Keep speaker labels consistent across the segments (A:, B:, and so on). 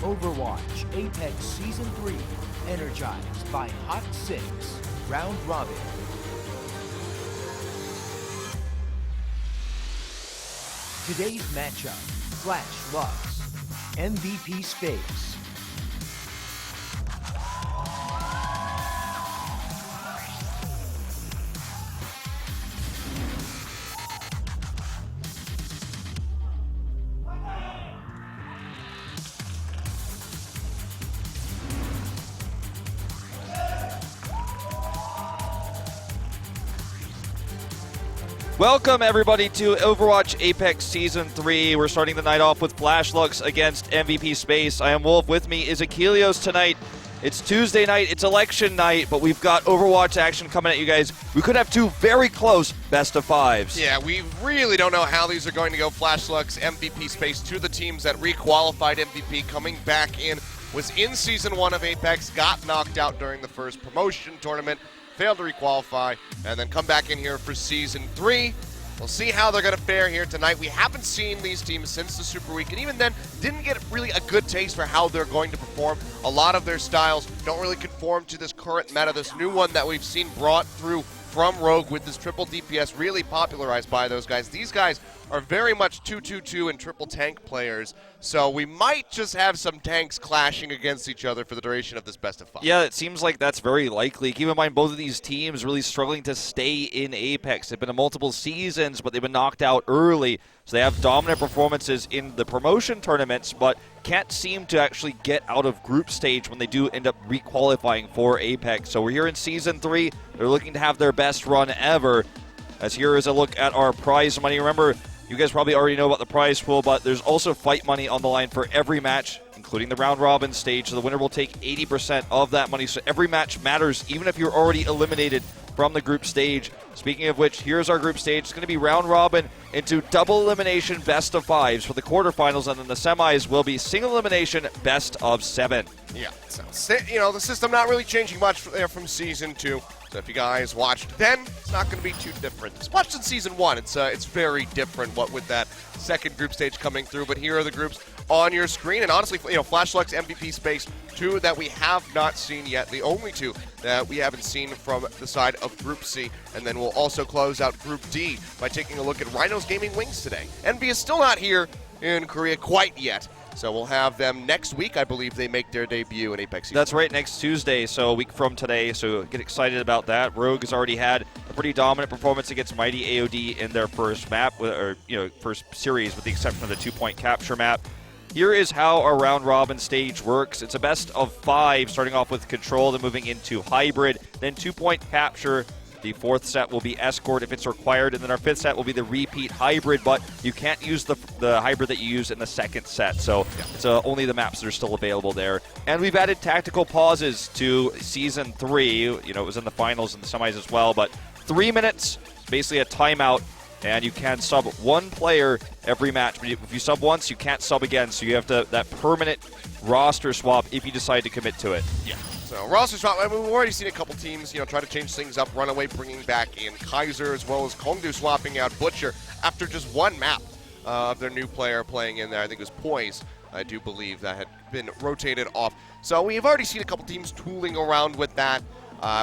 A: Overwatch Apex Season 3, energized by Hot 6, Round Robin. Today's matchup, Flash Lux, MVP Space.
B: Welcome everybody to Overwatch Apex Season 3. We're starting the night off with Flash Lux against MVP Space. I am Wolf. With me is Achilles tonight. It's Tuesday night, it's election night, but we've got Overwatch action coming at you guys. We could have two very close best of fives.
C: Yeah, we really don't know how these are going to go. Flash Lux, MVP Space, two of the teams that re-qualified MVP coming back in, was in Season 1 of Apex, got knocked out during the first promotion tournament, failed to requalify, and then come back in here for Season 3. We'll see how they're going to fare here tonight. We haven't seen these teams since the Super Week, and even then, didn't get really a good taste for how they're going to perform. A lot of their styles don't really conform to this current meta, this new one that we've seen brought through from Rogue with this triple DPS, really popularized by those guys. These guys are very much 2-2-2 and triple tank players, so we might just have some tanks clashing against each other for the duration of this best of 5.
B: Yeah, it seems like that's very likely. Keep in mind, both of these teams really struggling to stay in Apex. They've been in multiple seasons, but they've been knocked out early. So they have dominant performances in the promotion tournaments, but can't seem to actually get out of group stage when they do end up re-qualifying for Apex. So we're here in Season 3. They're looking to have their best run ever. As here is a look at our prize money. Remember, you guys probably already know about the prize pool, but there's also fight money on the line for every match, including the round robin stage. So the winner will take 80% of that money. So every match matters, even if you're already eliminated from the group stage. Speaking of which, here's our group stage. It's going to be round robin into double elimination best of 5s for the quarterfinals, and then the semis will be single elimination best of 7.
C: Yeah, so, you know, the system not really changing much there from Season 2. So if you guys watched then, it's not going to be too different. It's watched in Season 1. It's very different what with that second group stage coming through. But here are the groups on your screen. And honestly, you know, Flash Lux, MVP Space, two that we have not seen yet. The only two that we haven't seen from the side of Group C. And then we'll also close out Group D by taking a look at Rhino's Gaming Wings today. Envy is still not here in Korea quite yet. So we'll have them next week. I believe they make their debut in Apex Season.
B: That's right, next Tuesday, so a week from today. So get excited about that. Rogue has already had a pretty dominant performance against Mighty AOD in their first map, or first series, with the exception of the 2-point capture map. Here is how our round robin stage works. It's a best of 5, starting off with control, then moving into hybrid, then 2-point capture. The 4th set will be escort if it's required, and then our 5th set will be the repeat hybrid, but you can't use the hybrid that you use in the 2nd set, so it's only the maps that are still available there. And we've added tactical pauses to Season 3. You know, it was in the finals and the semis as well, but 3 minutes, basically a timeout, and you can sub one player every match. But if you sub once, you can't sub again, so you have to that permanent roster swap if you decide to commit to it.
C: Yeah. So roster swap, I mean, we've already seen a couple teams, you know, try to change things up. Runaway bringing back in Kaiser, as well as Kongdu swapping out Butcher after just one map of their new player playing in there. I think it was Poise, I do believe, that had been rotated off. So we have already seen a couple teams tooling around with that.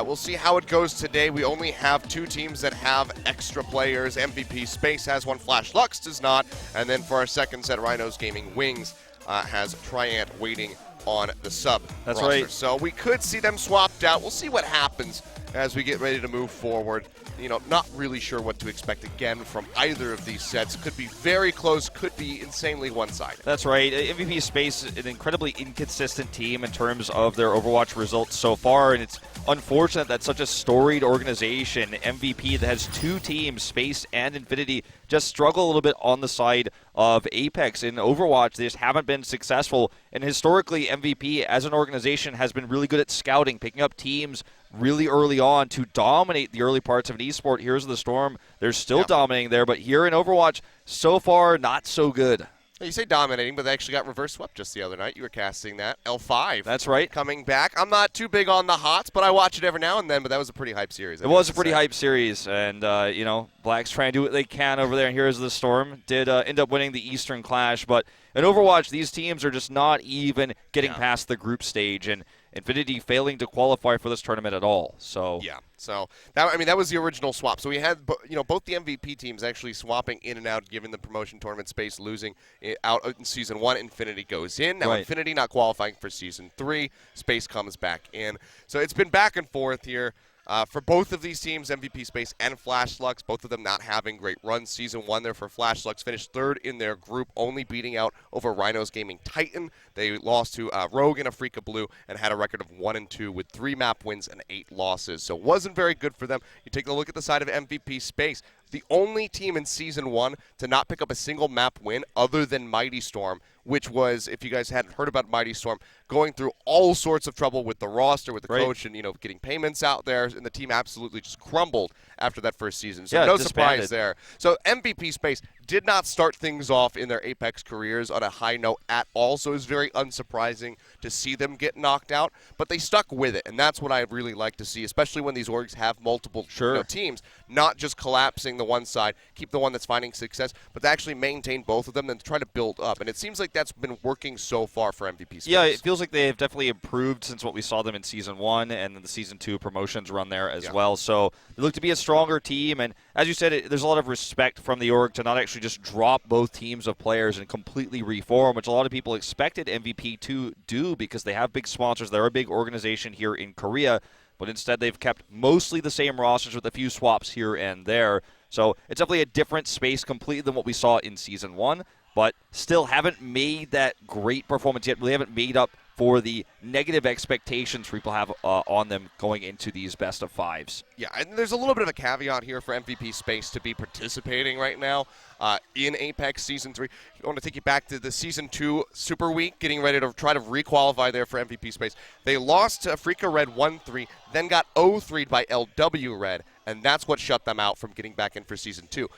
C: We'll see how it goes today. We only have 2 teams that have extra players. MVP Space has one, Flash Lux does not. And then for our second set, Rhino's Gaming Wings has Triant waiting on the sub
B: That's
C: roster.
B: right.
C: So we could see them swapped out. We'll see what happens as we get ready to move forward. You know, not really sure what to expect again from either of these sets. Could be very close, could be insanely one-sided.
B: That's right. MVP Space is an incredibly inconsistent team in terms of their Overwatch results so far, and it's unfortunate that such a storied organization, MVP, that has 2 teams, Space and Infinity, just struggle a little bit on the side of Apex. In Overwatch, they just haven't been successful, and historically, MVP as an organization has been really good at scouting, picking up teams really early on to dominate the early parts of an esport. Here's the Storm. They're still dominating there, but here in Overwatch, so far, not so good.
C: You say dominating, but they actually got reverse swept just the other night. You were casting that. L5.
B: That's right.
C: Coming back. I'm not too big on the HOTS, but I watch it every now and then, but that was a pretty hype series.
B: It was a pretty hype series, and, Black's trying to do what they can over there, and Heroes of the Storm did end up winning the Eastern Clash, but in Overwatch, these teams are just not even getting past the group stage, and Infinity failing to qualify for this tournament at all. So
C: yeah, so that was the original swap. So we had both the MVP teams actually swapping in and out, given the promotion tournament space, losing out in Season 1. Infinity goes in. Now Infinity not qualifying for Season 3. Space comes back in. So it's been back and forth here. For both of these teams, MVP Space and FlashLux, both of them not having great runs. Season 1 there for FlashLux, finished 3rd in their group, only beating out over Rhinos Gaming Titan. They lost to Rogue and Africa Blue and had a record of 1-2 with 3 map wins and 8 losses. So wasn't very good for them. You take a look at the side of MVP Space. The only team in Season 1 to not pick up a single map win other than Mighty Storm, which was, if you guys hadn't heard about Mighty Storm, going through all sorts of trouble with the roster, with the coach, and getting payments out there, and the team absolutely just crumbled after that first season. So no surprise there. So MVP Space did not start things off in their Apex careers on a high note at all, so it was very unsurprising to see them get knocked out, but they stuck with it, and that's what I really like to see, especially when these orgs have multiple teams, not just collapsing the one side, keep the one that's finding success, but to actually maintain both of them and try to build up, and it seems like that's been working so far for MVP Space.
B: Yeah, it feels like they have definitely improved since what we saw them in Season 1 and then the Season 2 promotions run there as well, so they look to be a stronger team, and as you said, there's a lot of respect from the org to not actually just drop both teams of players and completely reform, which a lot of people expected MVP to do because they have big sponsors. They're a big organization here in Korea, but instead they've kept mostly the same rosters with a few swaps here and there. So it's definitely a different space completely than what we saw in Season 1, but still haven't made that great performance yet. Really haven't made up for the negative expectations people have on them going into these best of fives.
C: Yeah, and there's a little bit of a caveat here for MVP Space to be participating right now in Apex Season 3. I want to take you back to the Season 2 Super Week, getting ready to try to requalify there for MVP Space. They lost to Africa Red 1-3, then got 0-3'd by LW Red, and that's what shut them out from getting back in for Season 2.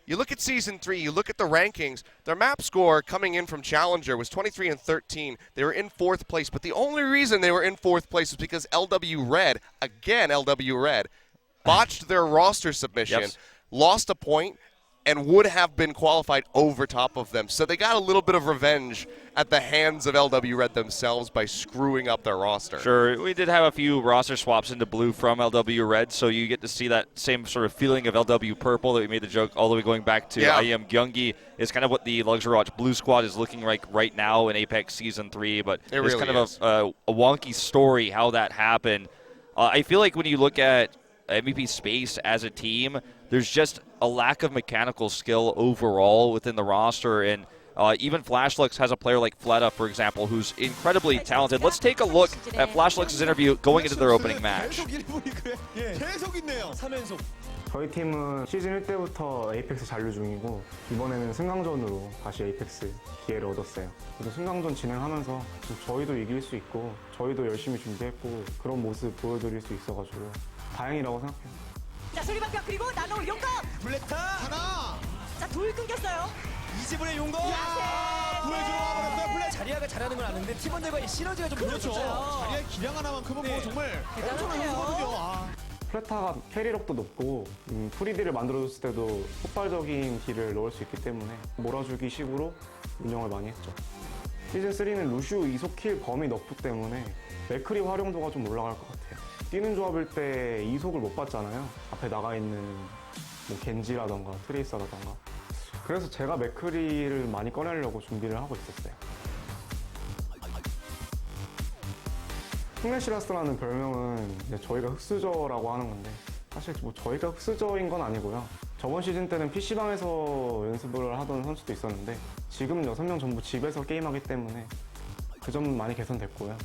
C: You look at Season 3, you look at the rankings, their map score coming in from Challenger was 23-13. They were in 4th place, but the only reason they were in 4th place was because LW Red, again LW Red, botched their roster submission, lost a point, and would have been qualified over top of them. So they got a little bit of revenge at the hands of LW Red themselves by screwing up their roster.
B: Sure, we did have a few roster swaps into blue from LW Red, so you get to see that same sort of feeling of LW Purple that we made the joke all the way going back to I Am Gyeonggi is kind of what the Luxury Watch Blue Squad is looking like right now in Apex Season 3, but it's really kind of a wonky story how that happened. I feel like when you look at MVP Space as a team, there's just a lack of mechanical skill overall within the roster, and even FlashLux has a player like Fleta, for example, who's incredibly talented. Let's take a look at FlashLux's interview going into their opening match.
D: 저희 팀은 시즌 1때부터 에이펙스 잔류 중이고 이번에는 승강전으로 다시 에이펙스 기회를 얻었어요. 그래서 승강전 진행하면서 저희도 이길 수 있고 저희도 열심히 준비했고 그런 모습 보여드릴 수 있어가지고 다행이라고 생각해요.
E: 자, 소리방벽 그리고 나노 용검.
F: 블랙타 하나.
E: 자, 돌 끊겼어요.
F: 이지분의 용검. 구해주러 와버렸어요. 블랙 자리아가 잘하는 건 아는데 팀원들과의 시너지가 좀 그렇죠. 자리아의 기량 하나만큼은 뭐 정말 엄청난 선수거든요.
D: 플레타가 캐리력도 높고 프리딜을 만들어줬을 때도 폭발적인 딜을 넣을 수 있기 때문에 몰아주기 식으로 운영을 많이 했죠. 시즌 3는 루시우 이속 킬 범위 너프 때문에 맥크리 활용도가 좀 올라갈 것 같아요. 뛰는 조합일 때 이속을 못 받잖아요. 앞에 나가 있는 뭐 겐지라던가 트레이서라던가. 그래서 제가 맥크리를 많이 꺼내려고 준비를 하고 있었어요. 흑레시라스라는 별명은 이제 저희가 흑수저라고 하는 건데 사실 뭐 저희가 흑수저인 건 아니고요. 저번 시즌 때는 PC방에서 연습을 하던 선수도 있었는데 지금 6명 전부 집에서 게임하기 때문에 그 점은 많이 개선됐고요.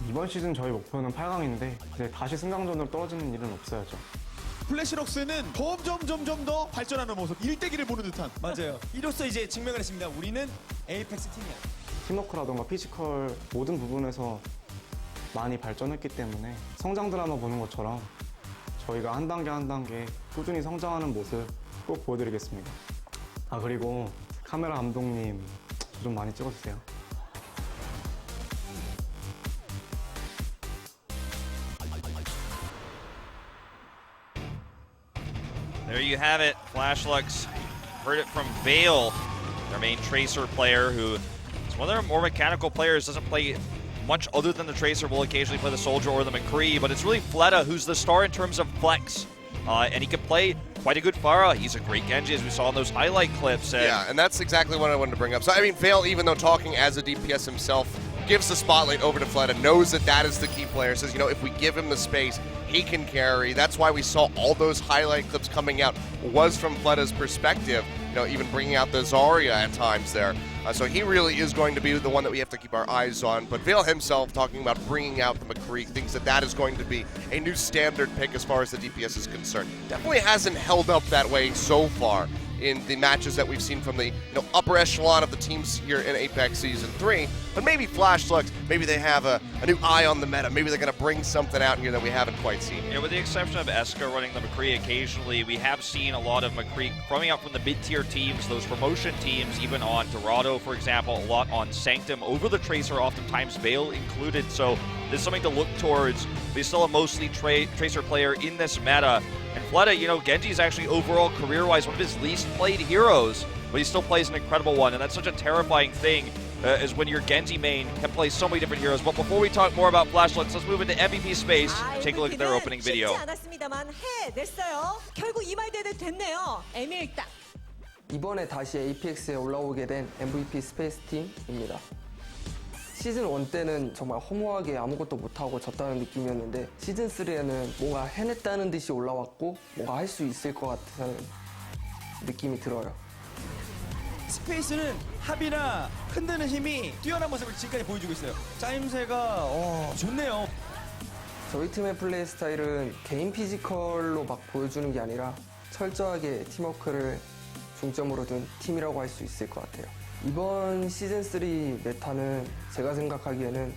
D: 이번 시즌 저희 목표는 8강인데 이제 다시 승강전으로 떨어지는 일은 없어야죠.
F: 플래시럭스는 점점 더 발전하는 모습, 일대기를 보는 듯한. 맞아요. 이로써 이제 증명을 했습니다. 우리는 에이펙스 팀이야.
D: 팀워크라던가 피지컬 모든 부분에서 많이 발전했기 때문에 성장 드라마 보는 것처럼 저희가 한 단계 한 단계 꾸준히 성장하는 모습 꼭 보여드리겠습니다. 아 그리고 카메라 감독님 저 좀 많이 찍어주세요.
B: There you have it. Flashlux. Heard it from Vale, their main Tracer player, who is one of their more mechanical players, doesn't play much other than the Tracer, will occasionally play the Soldier or the McCree, but it's really Fleta who's the star in terms of flex. And he can play quite a good Pharah. He's a great Genji, as we saw in those highlight clips. And
C: yeah, and that's exactly what I wanted to bring up. So, I mean, Vale, even though talking as a DPS himself, gives the spotlight over to Fleta, knows that that is the key player, says, you know, if we give him the space, he can carry. That's why we saw all those highlight clips coming out was from Fleta's perspective, you know, even bringing out the Zarya at times there. So he really is going to be the one that we have to keep our eyes on. But Vale himself talking about bringing out the McCree, thinks that that is going to be a new standard pick as far as the DPS is concerned. Definitely hasn't held up that way so far in the matches that we've seen from the upper echelon of the teams here in Apex Season 3. But maybe Flashlux, maybe they have a new eye on the meta. Maybe they're going to bring something out here that we haven't quite seen.
B: Yeah, with the exception of Eska running the McCree occasionally, we have seen a lot of McCree coming up from the mid-tier teams, those promotion teams, even on Dorado, for example, a lot on Sanctum, over the Tracer, oftentimes Vale included. So there's something to look towards. But he's still a mostly Tracer player in this meta. And Fleta, you know, Genji's actually overall career-wise one of his least played heroes, but he still plays an incredible one, and that's such a terrifying thing, is when your Genji main can play so many different heroes. But before we talk more about Flashlux, let's move into MVP space and take a look at their opening video.
E: 쉽지 않았습니다만 해냈어요. 결국 이 말대로 됐네요. 에밀딱.
G: 이번에 다시 APX에 올라오게 된 MVP 스페이스 팀입니다. 시즌 1 때는 정말 허무하게 아무것도 못하고 졌다는 느낌이었는데 시즌 3에는 뭔가 해냈다는 듯이 올라왔고 뭔가 할 수 있을 것 같은 느낌이 들어요.
F: 스페이스는 합이나 흔드는 힘이 뛰어난 모습을 지금까지 보여주고 있어요. 짜임새가 좋네요.
G: 저희 팀의 플레이 스타일은 개인 피지컬로 막 보여주는 게 아니라 철저하게 팀워크를 중점으로 둔 팀이라고 할 수 있을 것 같아요. 이번 시즌3 메타는 제가 생각하기에는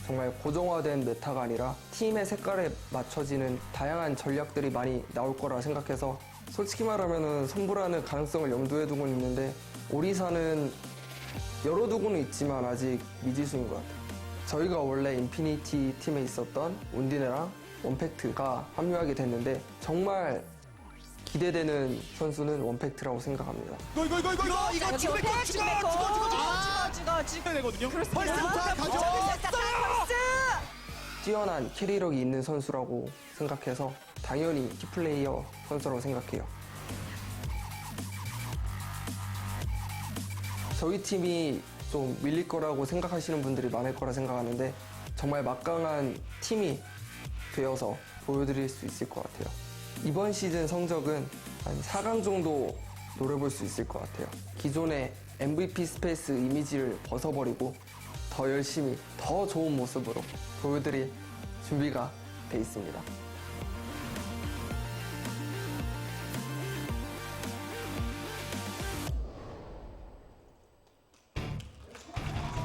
G: 정말 고정화된 메타가 아니라 팀의 색깔에 맞춰지는 다양한 전략들이 많이 나올 거라 생각해서 솔직히 말하면 손보라는 가능성을 염두에 두고는 있는데 오리사는 열어두고는 있지만 아직 미지수인 것 같아요. 저희가 원래 인피니티 팀에 있었던 운디네랑 원팩트가 합류하게 됐는데 정말 기대되는 선수는 원팩트라고 생각합니다.
F: 이거
E: 찍어
F: 되거든요.
E: 그렇습니다.
G: 뛰어난 캐리력이 있는 선수라고 생각해서 당연히 키플레이어 선수라고 생각해요. 저희 팀이 좀 밀릴 거라고 생각하시는 분들이 많을 거라 생각하는데 정말 막강한 팀이 되어서 보여드릴 수 있을 것 같아요. 이번 시즌 성적은 한 4강 정도 노려볼 수 있을 것 같아요. 기존의 MVP 스페이스 이미지를 벗어버리고 더 열심히 더 좋은 모습으로 보여드릴 준비가 돼 있습니다.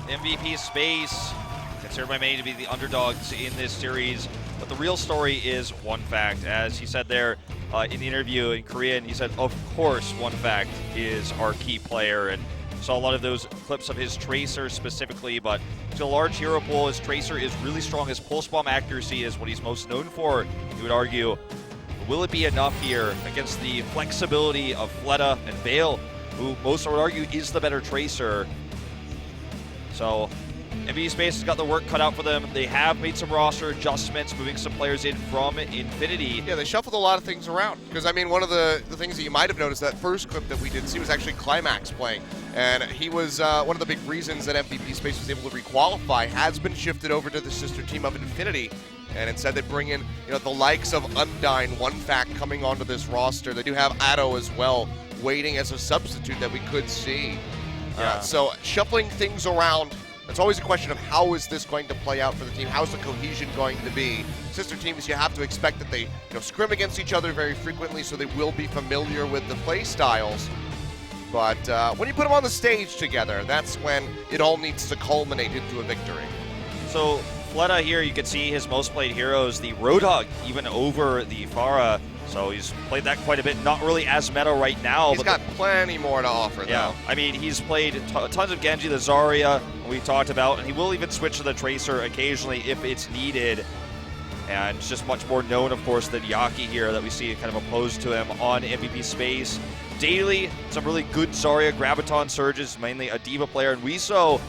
B: MVP space, considered by many to be the underdogs in this series. But the real story is One Fact. As he said there in the interview in Korean, he said, of course, One Fact is our key player. And saw a lot of those clips of his Tracer specifically, but to a large hero pool, his Tracer is really strong. His pulse bomb accuracy is what he's most known for, you would argue. Will it be enough here against the flexibility of Fleta and Vale, who most would argue is the better Tracer? So MVP Space has got the work cut out for them. They have made some roster adjustments, moving some players in from Infinity.
C: Yeah, they shuffled a lot of things around. Because, I mean, one of the things that you might have noticed, that first clip that we did see was actually Climax playing. And he was one of the big reasons that MVP Space was able to requalify, has been shifted over to the sister team of Infinity. And instead they bring in, the likes of Undyne, One Fact coming onto this roster. They do have Addo as well, waiting as a substitute that we could see. So shuffling things around, it's always a question of how is this going to play out for the team? How's the cohesion going to be? Sister teams, you have to expect that they scrim against each other very frequently, so they will be familiar with the play styles. But when you put them on the stage together, that's when it all needs to culminate into a victory.
B: So Fleta here, you can see his most played heroes, the Roadhog, even over the Pharah. So he's played that quite a bit. Not really as meta right now.
C: He's got plenty more to offer, though.
B: Yeah, I mean, he's played tons of Genji, the Zarya we talked about, and he will even switch to the Tracer occasionally if it's needed. And it's just much more known, of course, than Yaki here that we see kind of opposed to him on MVP space. Daily, some really good Zarya Graviton surges, mainly a Diva player, and Wiso,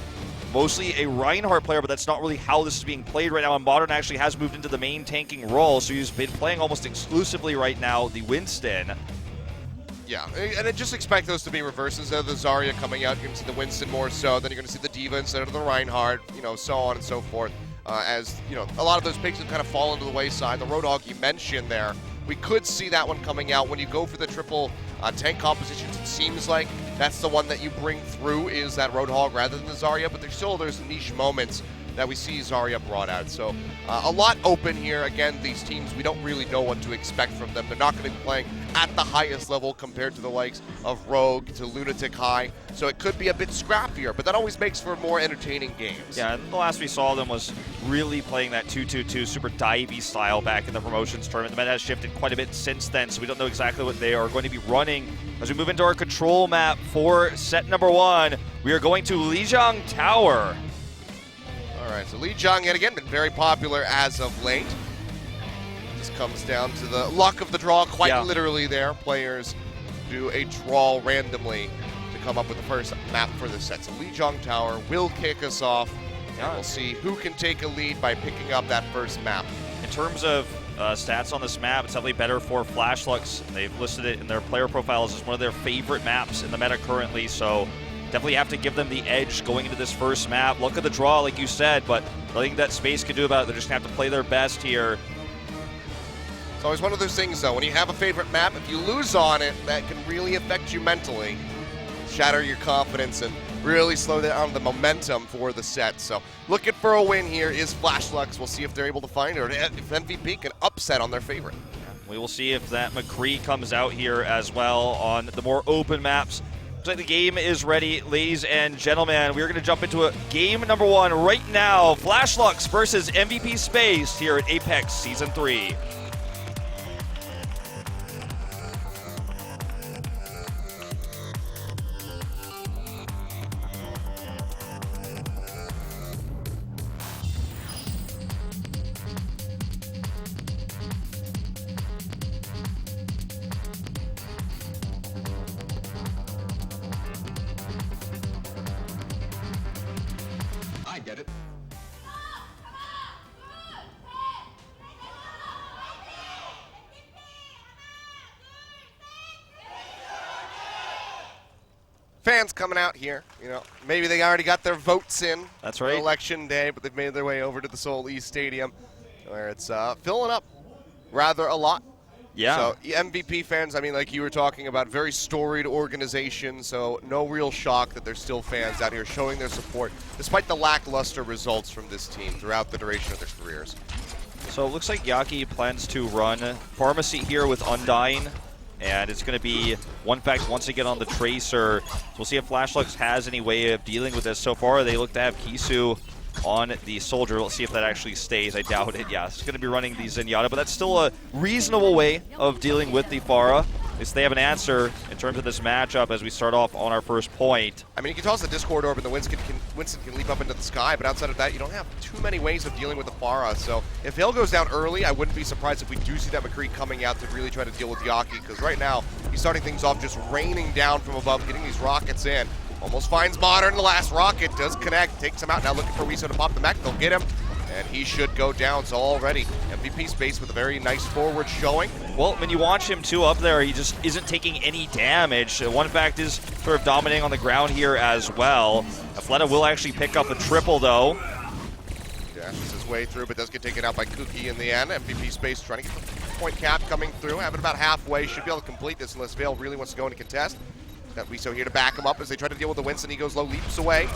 B: mostly a Reinhardt player, but that's not really how this is being played right now. And Modern actually has moved into the main tanking role, so he's been playing almost exclusively right now the Winston.
C: Yeah, and just expect those to be reverses of the Zarya coming out. You're going to see the Winston more so, then you're going to see the Diva instead of the Reinhardt, so on and so forth. As, a lot of those picks have kind of fallen to the wayside. The Roadhog you mentioned there, we could see that one coming out. When you go for the triple tank compositions, it seems like that's the one that you bring through is that Roadhog rather than the Zarya, but there's niche moments that we see Zarya brought out. So a lot open here. Again, these teams, we don't really know what to expect from them. They're not going to be playing at the highest level compared to the likes of Rogue to Lunatic High. So it could be a bit scrappier, but that always makes for more entertaining games.
B: Yeah, and the last we saw them was really playing that 2-2-2 super divey style back in the promotions tournament. The meta has shifted quite a bit since then, so we don't know exactly what they are going to be running. As we move into our control map for set number 1, we are going to Lijiang Tower.
C: All right, so Lijiang, yet again, been very popular as of late. Just comes down to the luck of the draw, quite literally there. Players do a draw randomly to come up with the first map for this set. So Lijiang Tower will kick us off, and we'll see who can take a lead by picking up that first map.
B: In terms of stats on this map, it's definitely better for Flashlux. They've listed it in their player profiles as one of their favorite maps in the meta currently, so definitely have to give them the edge going into this first map. Look at the draw, like you said, but nothing that Space can do about it. They're just going to have to play their best here.
C: It's always one of those things, though. When you have a favorite map, if you lose on it, that can really affect you mentally, shatter your confidence, and really slow down the momentum for the set. So looking for a win here is Flashlux. We'll see if they're able to find it, or if MVP can upset on their favorite.
B: We will see if that McCree comes out here as well on the more open maps. Looks like the game is ready, ladies and gentlemen. We're going to jump into game number 1 right now. Flashlux versus MVP Space here at Apex Season 3.
C: Fans coming out here, maybe they already got their votes in.
B: That's right.
C: For election day, but they've made their way over to the Seoul East Stadium, where it's filling up rather a lot.
B: Yeah.
C: So MVP fans, like you were talking about, very storied organization, so no real shock that there's still fans out here showing their support, despite the lackluster results from this team throughout the duration of their careers.
B: So it looks like Yaki plans to run Pharmacy here with Undyne. And it's going to be one fact once again on the Tracer. So we'll see if Flashlux has any way of dealing with this. So far, they look to have Kisu on the Soldier. We'll see if that actually stays. I doubt it. Yeah, it's going to be running the Zenyatta, but that's still a reasonable way of dealing with the Pharah. At least they have an answer in terms of this matchup as we start off on our first point.
C: You can toss the Discord Orb and the Winston can leap up into the sky, but outside of that, you don't have too many ways of dealing with the Pharah. So if Hale goes down early, I wouldn't be surprised if we do see that McCree coming out to really try to deal with Yaki, because right now, he's starting things off just raining down from above, getting these rockets in. Almost finds Modern. The last rocket does connect, takes him out. Now looking for Wiso to pop the mech. They'll get him, and he should go down. So already MVP Space with a very nice forward showing.
B: Well, when you watch him too up there, he just isn't taking any damage. One fact is sort of dominating on the ground here as well. Fleta will actually pick up a triple though.
C: Dashes his way through, but does get taken out by Kuki in the end. MVP Space trying to get the point cap coming through. Having about halfway. Should be able to complete this unless Vale really wants to go into contest. Got Wiso here to back him up as they try to deal with the Winston. He goes low, leaps away.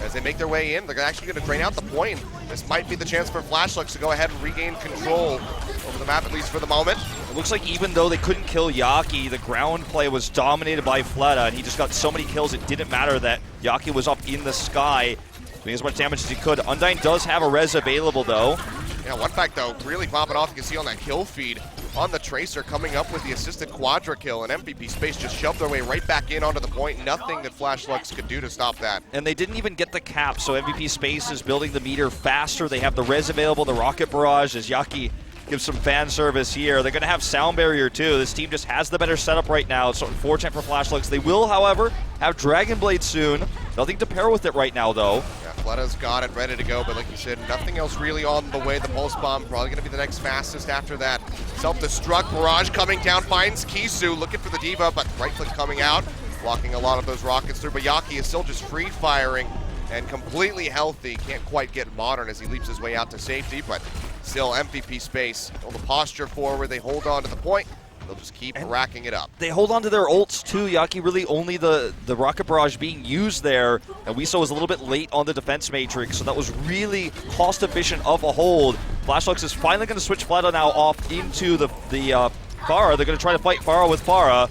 C: As they make their way in, they're actually going to drain out the point. This might be the chance for Flashlux to go ahead and regain control over the map, at least for the moment.
B: It looks like even though they couldn't kill Yaki, the ground play was dominated by Fleta, and he just got so many kills it didn't matter that Yaki was up in the sky, doing as much damage as he could. Undyne does have a res available though.
C: Yeah, one fact though, really popping off. You can see on that kill feed, on the Tracer, coming up with the assisted quadra kill, and MVP Space just shoved their way right back in onto the point. Nothing that Flash Lux could do to stop that.
B: And they didn't even get the cap, so MVP Space is building the meter faster. They have the res available, the rocket barrage, as Yaki gives some fan service here. They're going to have sound barrier too. This team just has the better setup right now. It's so unfortunate for Flash Lux. They will, however, have Dragon Blade soon. Nothing to pair with it right now, though.
C: Yeah, Fleta's got it ready to go, but like you said, nothing else really on the way. The Pulse Bomb probably going to be the next fastest after that. Self-destruct barrage coming down, finds Kisu, looking for the Diva, but right click coming out, blocking a lot of those rockets through. But Yaki is still just free firing and completely healthy. Can't quite get modern as he leaps his way out to safety, but still MVP Space. All the posture forward, they hold on to the point. They'll just keep racking it up.
B: They hold on to their ults too. Yaki really only the rocket barrage being used there, and Wiso was a little bit late on the defense matrix, so that was really cost efficient of a hold. Flash Lux is finally going to switch Fleta now off into the Pharah. They're going to try to fight Pharah with Pharah.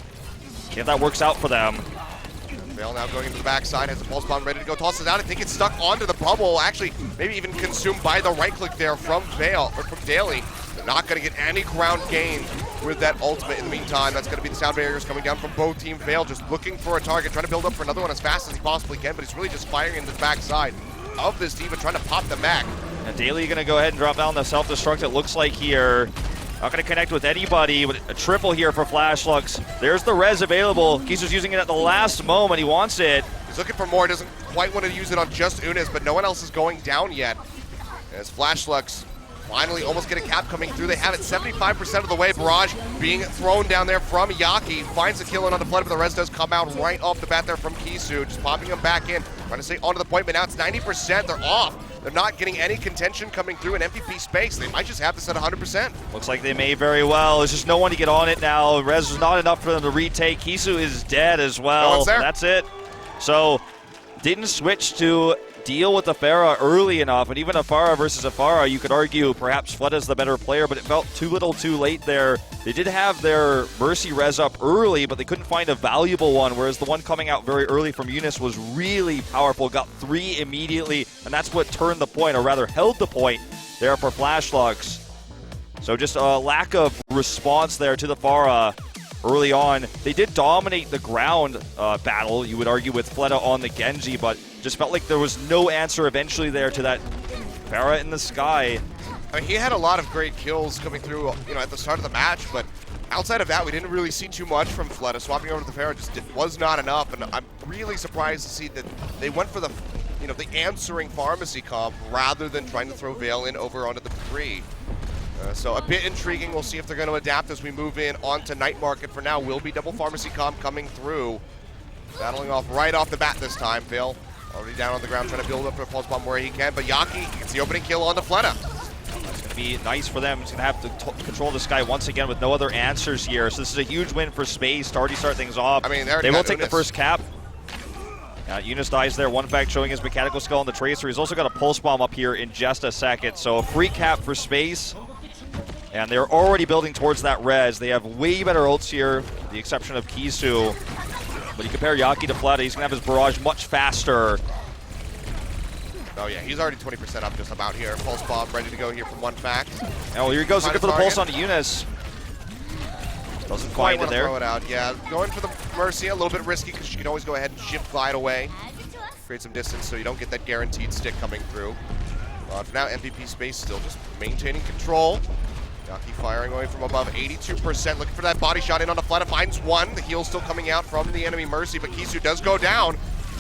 B: If that works out for them.
C: Vale now going into the backside, has the Pulse Bomb ready to go, tosses it out. I think it's stuck onto the bubble. Actually, maybe even consumed by the right click there from Vale, or from Daly. They're not going to get any ground gain with that ultimate in the meantime. That's going to be the sound barriers coming down from both teams. Vale just looking for a target, trying to build up for another one as fast as he possibly can, but he's really just firing into the backside of this Diva, trying to pop the mech.
B: And Daly going to go ahead and drop down the self-destruct, it looks like here. Not going to connect with anybody. With a triple here for Flash Lux. There's the res available. Kisu's using it at the last moment. He wants it.
C: He's looking for more. Doesn't quite want to use it on just Unis, but no one else is going down yet. As Flash Lux finally almost get a cap coming through. They have it 75% of the way. Barrage being thrown down there from Yaki. Finds the kill in on the flood, but the res does come out right off the bat there from Kisu. Just popping him back in. Trying to stay onto the point, but now it's 90%. They're off. They're not getting any contention coming through in MVP Space. They might just have this at 100%.
B: Looks like they may very well. There's just no one to get on it now. Res is not enough for them to retake. Kisu is dead as well.
C: No one's there.
B: That's it. So, didn't switch to deal with the Pharah early enough, and even a Pharah versus a Pharah, you could argue perhaps Fleta's the better player, but it felt too little too late there. They did have their Mercy res up early, but they couldn't find a valuable one, whereas the one coming out very early from Eunice was really powerful, got 3 immediately, and that's what turned the point, or rather held the point there for Flash Lux. So just a lack of response there to the Pharah early on. They did dominate the ground battle, you would argue, with Fleta on the Genji, but just felt like there was no answer eventually there to that Pharah in the sky.
C: I mean, he had a lot of great kills coming through, at the start of the match, but outside of that, we didn't really see too much from Fleta. Swapping over to the Pharah just was not enough, and I'm really surprised to see that they went for the, the answering pharmacy comp rather than trying to throw Vale in over onto the 3. So a bit intriguing. We'll see if they're going to adapt as we move in onto Night Market. For now, will be double pharmacy comp coming through. Battling off right off the bat this time. Vale already down on the ground trying to build up for a pulse bomb where he can, but Yaki gets the opening kill on the Fleta.
B: That's going to be nice for them. He's going to have to control the sky once again with no other answers here. So this is a huge win for Space to already start things off.
C: I mean,
B: they will take the first cap. Eunice dies there. One fact showing his mechanical skill on the Tracer. He's also got a pulse bomb up here in just a second. So a free cap for Space. And they're already building towards that res. They have way better ults here, with the exception of Kisu. But you compare Yaki to Fleta, he's going to have his barrage much faster.
C: Oh yeah, he's already 20% up just about here. Pulse bomb ready to go here from One Fact.
B: Oh, here he goes, looking for the pulse onto Eunice. Doesn't find it there.
C: Throw it out. Yeah, going for the Mercy, a little bit risky because you can always go ahead and shift glide away. Create some distance so you don't get that guaranteed stick coming through. For now, MVP Space still just maintaining control. Yaki firing away from above 82%, looking for that body shot in on the Fleta, finds one. The heal still coming out from the enemy Mercy, but Kisu does go down.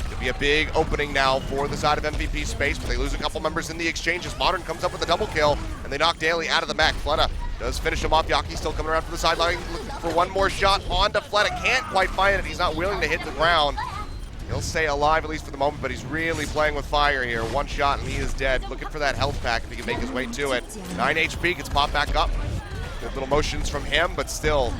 C: It'll be a big opening now for the side of MVP Space, but they lose a couple members in the exchange as Modern comes up with a double kill, and they knock Daly out of the mech. Fleta does finish him off. Yaki still coming around from the sideline, looking for one more shot onto Fleta. Can't quite find it. He's not willing to hit the ground. He'll stay alive, at least for the moment, but he's really playing with fire here. One shot and he is dead. Looking for that health pack if he can make his way to it. 9 HP, gets popped back up. Good little motions from him, but still.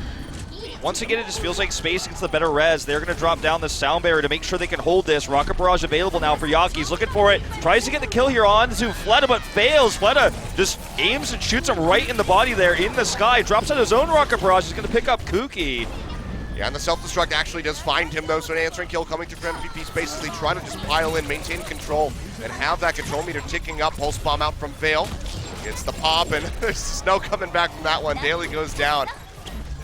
B: Once again, it just feels like Space gets the better res. They're going to drop down the sound barrier to make sure they can hold this. Rocket Barrage available now for Yaki. He's looking for it. Tries to get the kill here on to Fleta, but fails. Fleta just aims and shoots him right in the body there in the sky. Drops out his own Rocket Barrage. He's going to pick up Kuki.
C: Yeah, and the self-destruct actually does find him, though, so an answering kill coming through from MVP Space as they try to just pile in, maintain control, and have that control meter ticking up. Pulse bomb out from Vale. It's the pop, and there's just no coming back from that one. Daly goes down.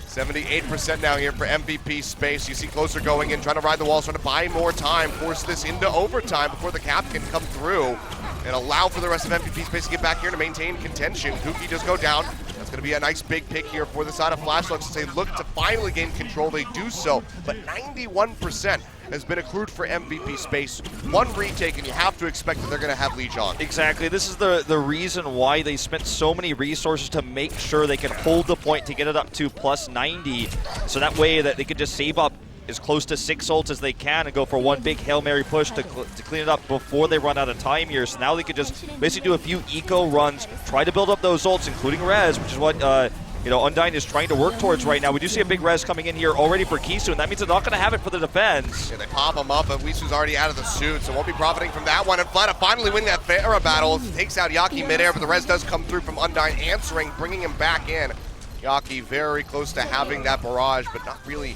C: 78% now here for MVP Space. You see Closer going in, trying to ride the walls, trying to buy more time, force this into overtime before the cap can come through and allow for the rest of MVP Space to get back here to maintain contention. Kuki does go down. That's going to be a nice big pick here for the side of Flashlux as they look to finally gain control. They do so, but 91% has been accrued for MVP Space. One retake, and you have to expect that they're going to have Lee Jong.
B: Exactly. This is the reason why they spent so many resources to make sure they can hold the point to get it up to plus 90. So that way that they could just save up as close to 6 ults as they can and go for one big Hail Mary push to clean it up before they run out of time here. So now they could just basically do a few eco runs, try to build up those ults, including res, which is what Undyne is trying to work towards right now. We do see a big res coming in here already for Kisu, and that means they're not going to have it for the defense.
C: Yeah, they pop him up, but Wisu's already out of the suit, so won't be profiting from that one. And Flata finally winning that Pharah battle. Takes out Yaki midair, but the res does come through from Undyne, answering, bringing him back in. Yaki very close to having that barrage, but not really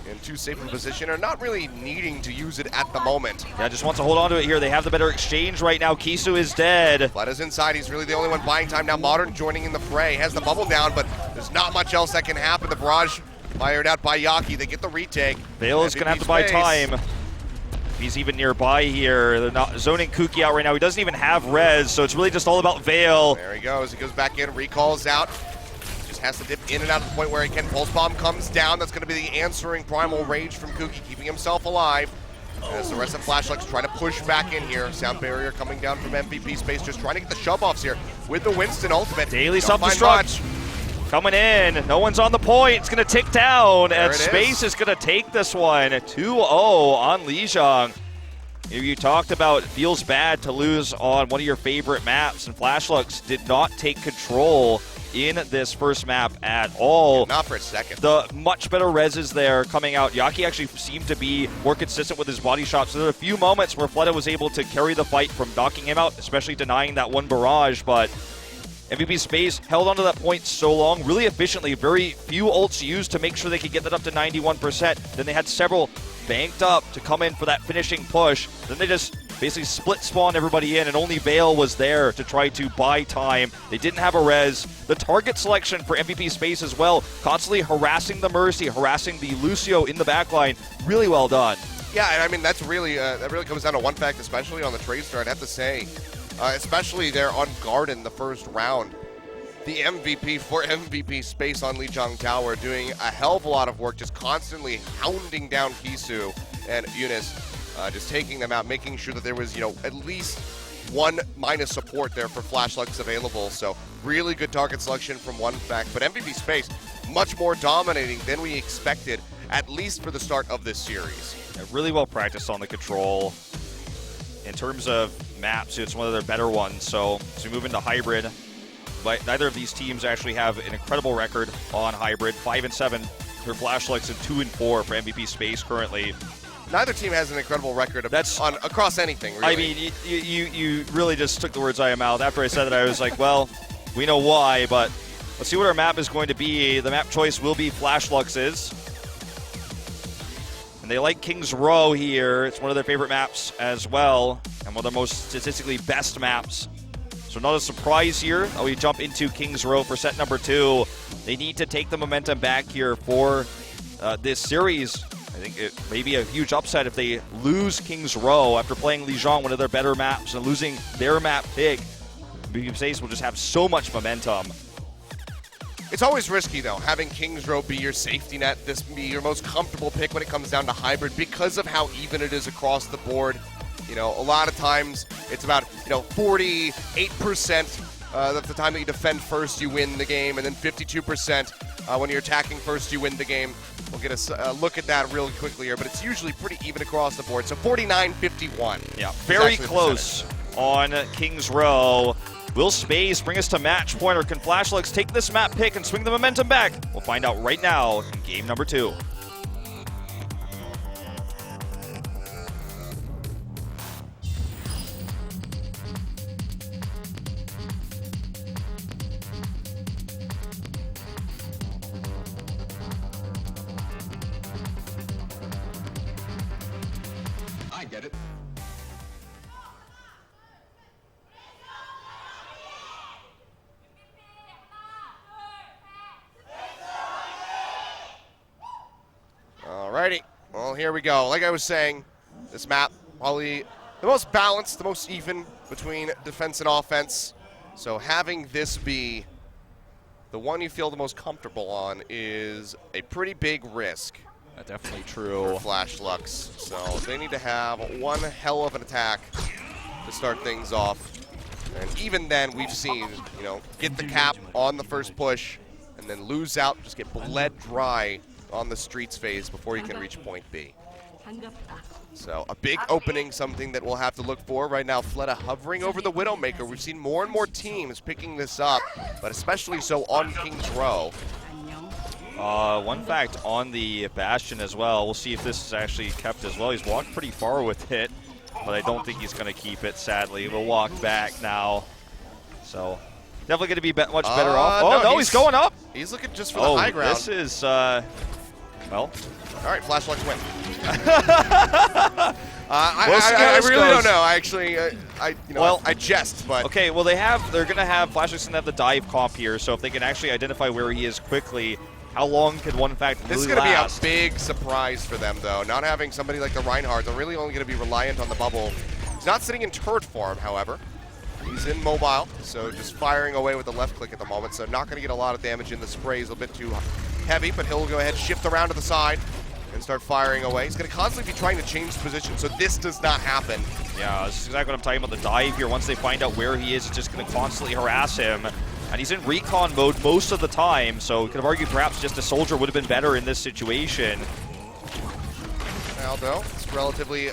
C: in too safe of a position, or not really needing to use it at the moment.
B: Yeah, just wants to hold on to it here. They have the better exchange right now. Kisu is dead.
C: Flata's inside. He's really the only one buying time now. Modern joining in the fray. Has the bubble down, but there's not much else that can happen. The barrage fired out by Yaki. They get the retake.
B: Vale is going to have to buy time. He's even nearby here. They're not zoning Kuki out right now. He doesn't even have res, so it's really just all about Vale.
C: There he goes. He goes back in, recalls out. Has to dip in and out to the point where he can. Pulse Bomb comes down. That's going to be the answering Primal Rage from Kuki, keeping himself alive. As the rest of Flashlux try to push back in here. Sound barrier coming down from MVP Space, just trying to get the shove-offs here with the Winston ultimate.
B: Daily self-destruct coming in. No one's on the point. It's going to tick down, and Space is going to take this one. 2-0 on Lijiang. You talked about it feels bad to lose on one of your favorite maps, and Flashlux did not take control in this first map at all.
C: Not for a second.
B: The much better reses there coming out. Yaki actually seemed to be more consistent with his body shots. So there were a few moments where Fleta was able to carry the fight from knocking him out, especially denying that one barrage, but MVP Space held onto that point so long, really efficiently. Very few ults used to make sure they could get that up to 91%. Then they had several banked up to come in for that finishing push. Then they just basically split spawned everybody in, and only Vale was there to try to buy time. They didn't have a res. The target selection for MVP Space as well, constantly harassing the Mercy, harassing the Lucio in the backline. Really well done.
C: Yeah, and I mean, that's really that really comes down to one fact, especially on the Tracer, I'd have to say. Especially there on Garden the first round. The MVP for MVP Space on Lijiang Tower doing a hell of a lot of work, just constantly hounding down Kisu and Eunice, just taking them out, making sure that there was, at least one minus support there for Flashlux available. So really good target selection from one fact, but MVP Space much more dominating than we expected, at least for the start of this series.
B: Yeah, really well practiced on the control. In terms of maps, it's one of their better ones. So as we move into hybrid, but neither of these teams actually have an incredible record on hybrid. 5-7 for Flashlux and 2-4 for MVP Space currently.
C: Neither team has an incredible record across anything, really.
B: I mean, you really just took the words out of my mouth. After I said that, I was like, well, we know why, but let's see what our map is going to be. The map choice will be Flashlux's. And they like King's Row here. It's one of their favorite maps as well, and one of their most statistically best maps. So not a surprise here. We jump into King's Row for set number 2. They need to take the momentum back here for this series. I think it may be a huge upset if they lose King's Row after playing Lijiang, one of their better maps, and losing their map pick. MVP Space will just have so much momentum.
C: It's always risky, though, having King's Row be your safety net, this be your most comfortable pick when it comes down to hybrid, because of how even it is across the board. A lot of times it's about, 48% of the time that you defend first, you win the game, and then 52% when you're attacking first, you win the game. We'll get a look at that really quickly here, but it's usually pretty even across the board. So 49-51.
B: Yeah, very close on King's Row. Will Space bring us to match point, or can Flashlux take this map pick and swing the momentum back? We'll find out right now in game number 2.
H: I get it.
C: here we go. Like I was saying, this map probably the most balanced, the most even between defense and offense. So having this be the one you feel the most comfortable on is a pretty big risk.
B: That's definitely true.
C: For Flash Lux. So they need to have one hell of an attack to start things off. And even then, we've seen, you know, get the cap on the first push and then lose out, just get bled dry on the streets phase before you can reach point B. So a big opening, something that we'll have to look for. Right now, Fleta hovering over the Widowmaker. We've seen more and more teams picking this up, but especially so on King's Row.
B: One fact on the Bastion as well. We'll see if this is actually kept as well. He's walked pretty far with it, but I don't think he's going to keep it, sadly. We'll walk back now. So definitely going to be much better off. Oh, no, he's going up.
C: He's looking just for the high ground.
B: This is, well.
C: All right, Flash Lux win. I really don't know. I actually, I jest, but.
B: Okay, well, they're going to have Flash Lux and have the dive comp here, so if they can actually identify where he is quickly, how long can one fact really
C: This is going to be
B: last?
C: a big surprise for them, though. Not having somebody like the Reinhardt. They're really only going to be reliant on the bubble. He's not sitting in turret form, however. He's in mobile, so just firing away with the left click at the moment, so not going to get a lot of damage in. The spray is a bit too heavy, but he'll go ahead, shift around to the side, and start firing away. He's going to constantly be trying to change position, so this does not happen.
B: Yeah, this is exactly what I'm talking about, the dive here. Once they find out where he is, it's just going to constantly harass him. And he's in recon mode most of the time, so you could have argued perhaps just a soldier would have been better in this situation.
C: Aldo, it's relatively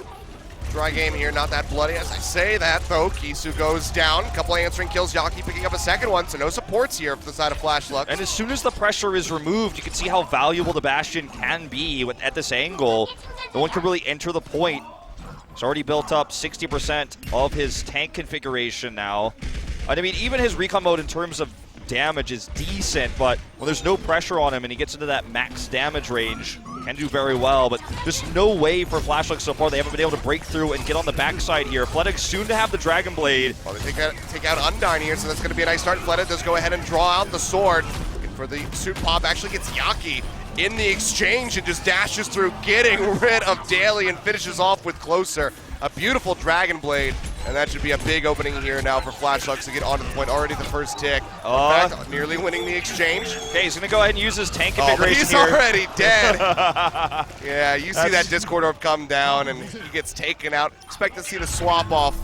C: dry game here, not that bloody. As I say that, though, Kisu goes down. A couple answering kills, Yaki picking up a second one, so no supports here for the side of Flash Lux.
B: And as soon as the pressure is removed, you can see how valuable the Bastion can be at this angle. No one can really enter the point. He's already built up 60% of his tank configuration now. I mean, even his recon mode in terms of damage is decent, but when there's no pressure on him and he gets into that max damage range, can do very well, but there's no way for Flash Lux so far. They haven't been able to break through and get on the backside here. Fleta soon to have the Dragon Blade.
C: Well, they take out Undyne here, so that's going to be a nice start. Fleta does go ahead and draw out the sword. Looking for the suit pop, actually gets Yaki in the exchange and just dashes through, getting rid of Daly and finishes off with Closer. A beautiful Dragon Blade, and that should be a big opening here now for Flash Lux to get onto the point. Already the first tick. In fact, nearly winning the exchange.
B: Okay, he's going to go ahead and use his tank configuration
C: he's
B: here.
C: Already dead. Yeah, you see that Discord Orb come down, and he gets taken out. Expect to see the swap off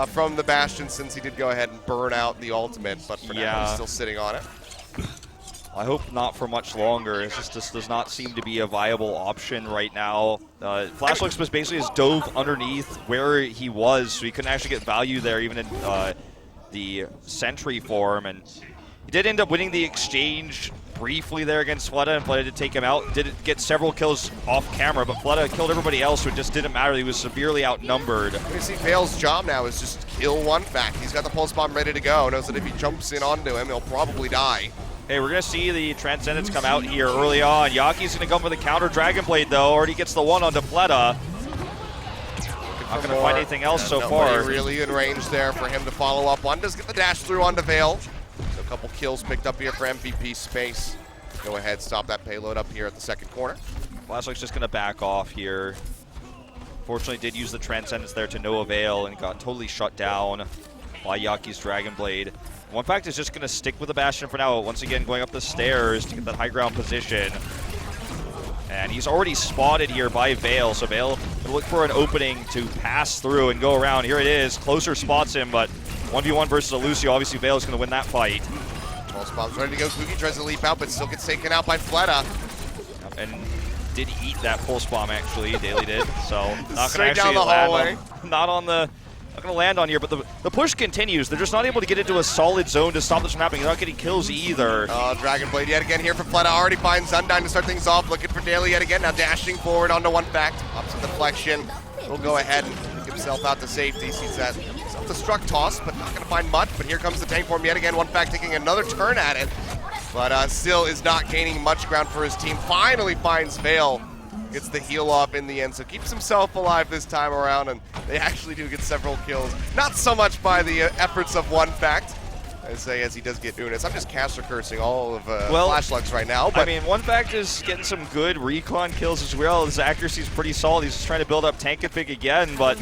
C: from the Bastion, since he did go ahead and burn out the ultimate, but for now he's still sitting on it.
B: I hope not for much longer. It's just, this does not seem to be a viable option right now. Flash Lux was basically just dove underneath where he was, so he couldn't actually get value there, even in the Sentry form. And he did end up winning the exchange briefly there against Fleta, and Fleta did take him out. Did get several kills off camera, but Fleta killed everybody else, so it just didn't matter. He was severely outnumbered.
C: You see Vale's job now is just kill one fact. He's got the pulse bomb ready to go. Knows that if he jumps in onto him, he'll probably die.
B: Hey, we're going to see the Transcendence come out here early on. Yaki's going to come with a counter Dragon Blade, though. Already gets the one onto Fleta. Not going to find anything else so far.
C: Really in range there for him to follow up on. Does get the dash through onto Vale. So a couple kills picked up here for MVP Space. Go ahead, stop that payload up here at the second corner.
B: Flash Lux just going to back off here. Fortunately, did use the Transcendence there to no avail and got totally shut down by Yaki's Dragon Blade. One fact is just going to stick with the Bastion for now. Once again, going up the stairs to get that high ground position. And he's already spotted here by Vale, so Vale will look for an opening to pass through and go around. Here it is. Closer spots him, but 1v1 versus a Lucio. Obviously, Vale is going to win that fight.
C: Pulse bomb's ready to go. Kugi tries to leap out, but still gets taken out by Fleta.
B: And did eat that pulse bomb, actually. Daly did. So not
C: straight
B: going to
C: down the hallway.
B: Not going to land on here, but the push continues. They're just not able to get into a solid zone to stop this from happening. They're not getting kills either.
C: Dragon Blade yet again here for Fleta. Already finds Undyne to start things off. Looking for Daly yet again. Now dashing forward onto one fact. Pops a deflection. He'll go ahead and pick himself out to safety. Sees that self-destruct toss, but not going to find much. But here comes the tank form yet again. One fact taking another turn at it. But still is not gaining much ground for his team. Finally finds Vale. Gets the heal off in the end, so keeps himself alive this time around, and they actually do get several kills. Not so much by the efforts of one fact, I say as he does get Unis. I'm just caster cursing all of
B: Well,
C: Flash Lux right now.
B: I
C: But
B: mean, one fact is getting some good recon kills as well. His accuracy is pretty solid. He's just trying to build up tank config again, but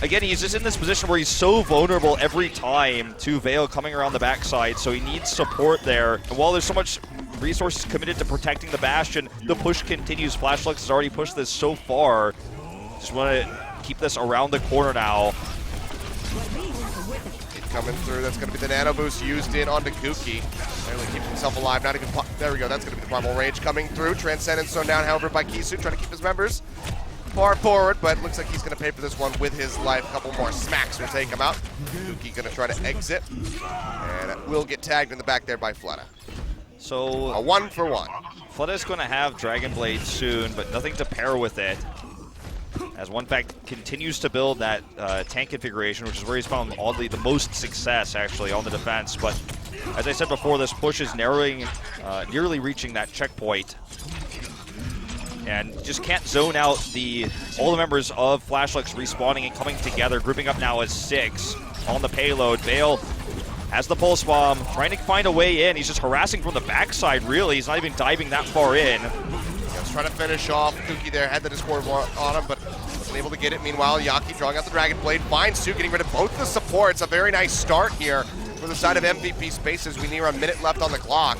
B: again, he's just in this position where he's so vulnerable every time to Vale coming around the backside, so he needs support there. And while there's so much resources committed to protecting the Bastion, the push continues. Flash Lux has already pushed this so far. Just want to keep this around the corner now.
C: coming through, that's going to be the nano boost used in onto Kuki. Barely keeping himself alive, not even, there we go, that's going to be the Primal Rage coming through. Transcendence thrown down, however, by Kisu, trying to keep his members far forward, but looks like he's going to pay for this one with his life. A couple more smacks will take him out. Kuki going to try to exit, and will get tagged in the back there by Fleta.
B: So
C: A 1-for-1.
B: Fleta's going to have Dragon Blade soon, but nothing to pair with it. As One Fact continues to build that tank configuration, which is where he's found oddly the most success actually on the defense. But as I said before, this push is nearly reaching that checkpoint, and just can't zone out all the members of Flash Lux respawning and coming together, grouping up now as 6 on the payload. Vale has the pulse bomb, trying to find a way in. He's just harassing from the backside, really. He's not even diving that far in.
C: Let's try to finish off. Kuki there had the Discord on him, but wasn't able to get it. Meanwhile, Yaki drawing out the Dragon Blade. Finds Su getting rid of both the supports. A very nice start here for the side of MVP Space as we near a minute left on the clock.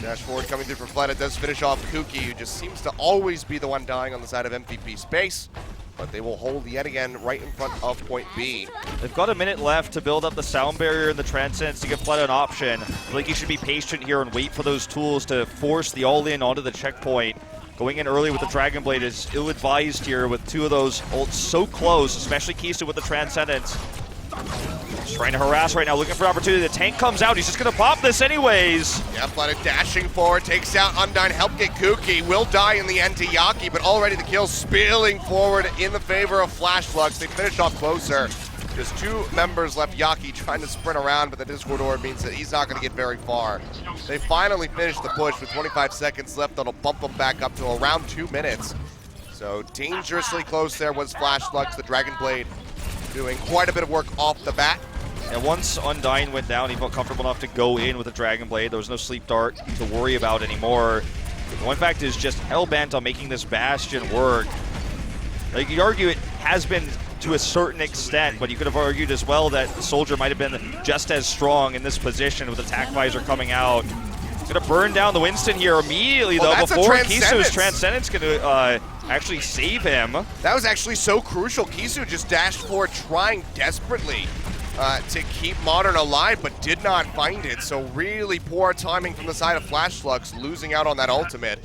C: Dash forward coming through for Fleta. Does finish off Kuki, who just seems to always be the one dying on the side of MVP Space. But they will hold yet again right in front of point B.
B: They've got a minute left to build up the sound barrier and the transcendence to give Fleta an option. I feel like he should be patient here and wait for those tools to force the all-in onto the checkpoint. Going in early with the Dragon Blade is ill-advised here with 2 of those ults so close, especially Kisu with the transcendence. He's trying to harass right now, looking for opportunity. The tank comes out, he's just going to pop this anyways.
C: Yeah, Fleta dashing forward, takes out Undyne, help get Kuki. Will die in the end to Yaki, but already the kill spilling forward in the favor of Flash Lux. They finish off closer. Just 2 members left. Yaki trying to sprint around, but the Discord orb means that he's not going to get very far. They finally finish the push with 25 seconds left. That'll bump them back up to around 2 minutes. So dangerously close there was Flash Lux. The Dragon Blade doing quite a bit of work off the bat.
B: And once Undyne went down, he felt comfortable enough to go in with the Dragon Blade. There was no Sleep Dart to worry about anymore. One Fact is just hell-bent on making this Bastion work. Like, you could argue it has been to a certain extent, but you could have argued as well that the Soldier might have been just as strong in this position with Attack Visor coming out. He's going to burn down the Winston here immediately, though, before Kisu's Transcendence going to actually save him.
C: That was actually so crucial. Kisu just dashed forward, trying desperately to keep Modern alive, but did not find it. So really poor timing from the side of Flash Lux, losing out on that ultimate.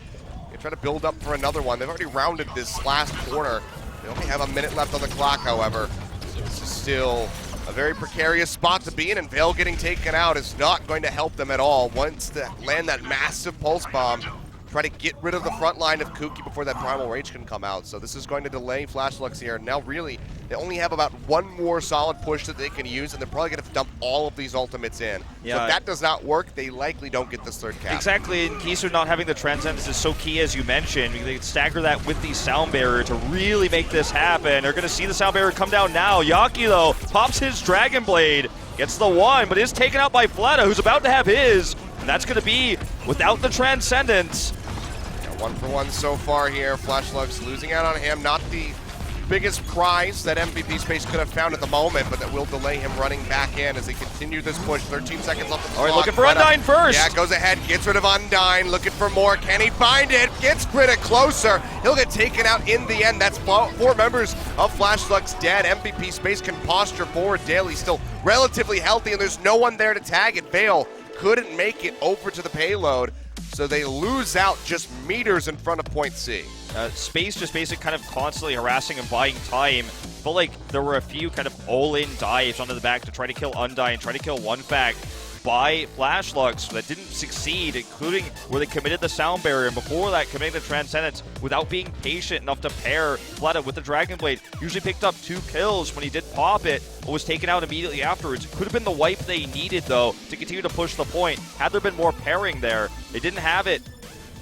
C: They try to build up for another one. They've already rounded this last corner. They only have a minute left on the clock, however. So this is still a very precarious spot to be in, and Vale getting taken out is not going to help them at all. Once they land that massive pulse bomb, try to get rid of the front line of Kuki before that Primal Rage can come out. So this is going to delay Flash Lux here. Now really, they only have about 1 more solid push that they can use, and they're probably going to dump all of these ultimates in.
B: Yeah.
C: So if that does not work, they likely don't get this 3rd cap.
B: Exactly, and Kisu not having the Transcendence is so key, as you mentioned. They can stagger that with the Sound Barrier to really make this happen. They're going to see the Sound Barrier come down now. Yaki, though, pops his Dragon Blade, gets the 1, but is taken out by Fleta, who's about to have his. And that's going to be without the Transcendence.
C: 1-for-1 so far here. Flash Lux losing out on him. Not the biggest prize that MVP Space could have found at the moment, but that will delay him running back in as they continue this push. 13 seconds left on the clock.
B: All right, looking for Undyne first.
C: Yeah, goes ahead, gets rid of Undyne, looking for more. Can he find it? Gets Critic closer. He'll get taken out in the end. That's 4 members of Flash Lux dead. MVP Space can posture forward. Daly still relatively healthy, and there's no one there to tag it. Vale couldn't make it over to the payload, so they lose out just meters in front of point C.
B: Space just basically kind of constantly harassing and buying time. Felt like there were a few kind of all-in dives onto the back to try to kill Undyne, try to kill One Fact by Flash Lux that didn't succeed, including where they committed the Sound Barrier, and before that committing the Transcendence without being patient enough to pair Fleta with the Dragon Blade. Usually picked up 2 kills when he did pop it, but was taken out immediately afterwards. Could have been the wipe they needed, though, to continue to push the point. Had there been more pairing there, they didn't have it.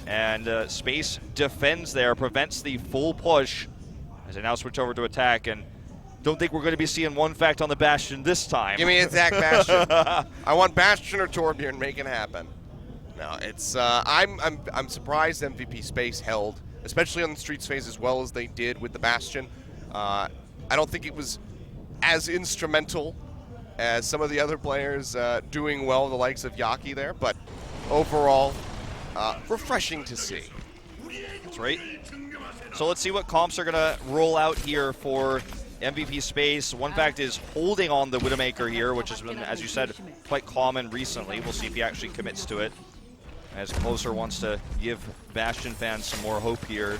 B: And Space defends there, prevents the full push as they now switch over to attack. And don't think we're going to be seeing one fact on the Bastion this time.
C: Give me a Zach Bastion. I want Bastion or Torbjorn. Make it happen. No, it's I'm surprised MVP Space held, especially on the Streets phase as well as they did with the Bastion. I don't think it was as instrumental as some of the other players doing well, the likes of Yaki there, but overall, refreshing to see.
B: That's right. So let's see what comps are going to roll out here for MVP Space. One fact is holding on the Widowmaker here, which has been, as you said, quite common recently. We'll see if he actually commits to it, as Closer wants to give Bastion fans some more hope here.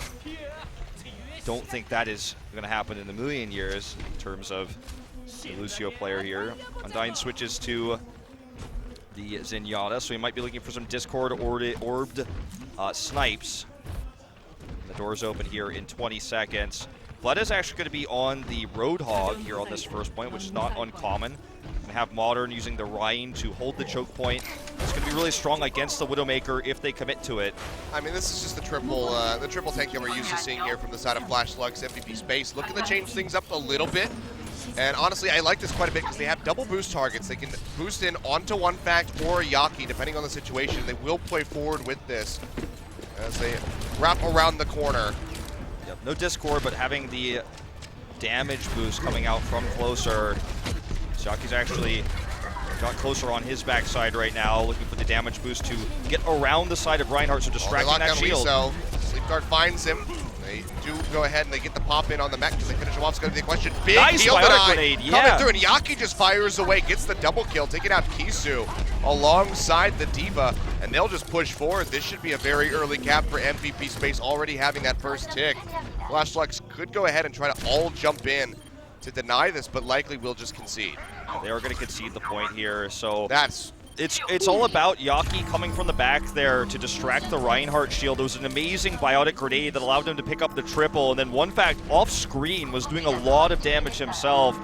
B: Don't think that is going to happen in a million years in terms of the Lucio player here. Undyne switches to the Zenyatta, so he might be looking for some Discord orbed snipes. The door's open here in 20 seconds. Blood is actually going to be on the Roadhog here on this first point, which is not uncommon. And have Modern using the Rhine to hold the choke point. It's going to be really strong against the Widowmaker if they commit to it.
C: I mean, this is just the triple tank that we're used to seeing here from the side of Flash Slugs MVP Space. Looking to change things up a little bit. And honestly, I like this quite a bit because they have double boost targets. They can boost in onto One Fact or Yaki, depending on the situation. They will play forward with this as they wrap around the corner.
B: Yep, no Discord, but having the damage boost coming out from Closer. Yaki's actually got Closer on his backside right now, looking for the damage boost to get around the side of Reinhardt, so distracting that shield.
C: Sleepguard finds him. They do go ahead and they get the pop in on the mech because they finish him off. It's going to be the question. Big
B: nice
C: heal
B: grenade,
C: coming
B: yeah.
C: through, and Yaki just fires away, gets the double kill, taking out Kisu alongside the Diva, and they'll just push forward. This should be a very early cap for MVP Space, already having that first tick. Flash Slugs could go ahead and try to all jump in to deny this, but likely will just concede.
B: They are going to concede the point here, so
C: That's
B: it's all about Yaki coming from the back there to distract the Reinhardt shield. It was an amazing biotic grenade that allowed him to pick up the triple, and then One Fact off screen was doing a lot of damage himself,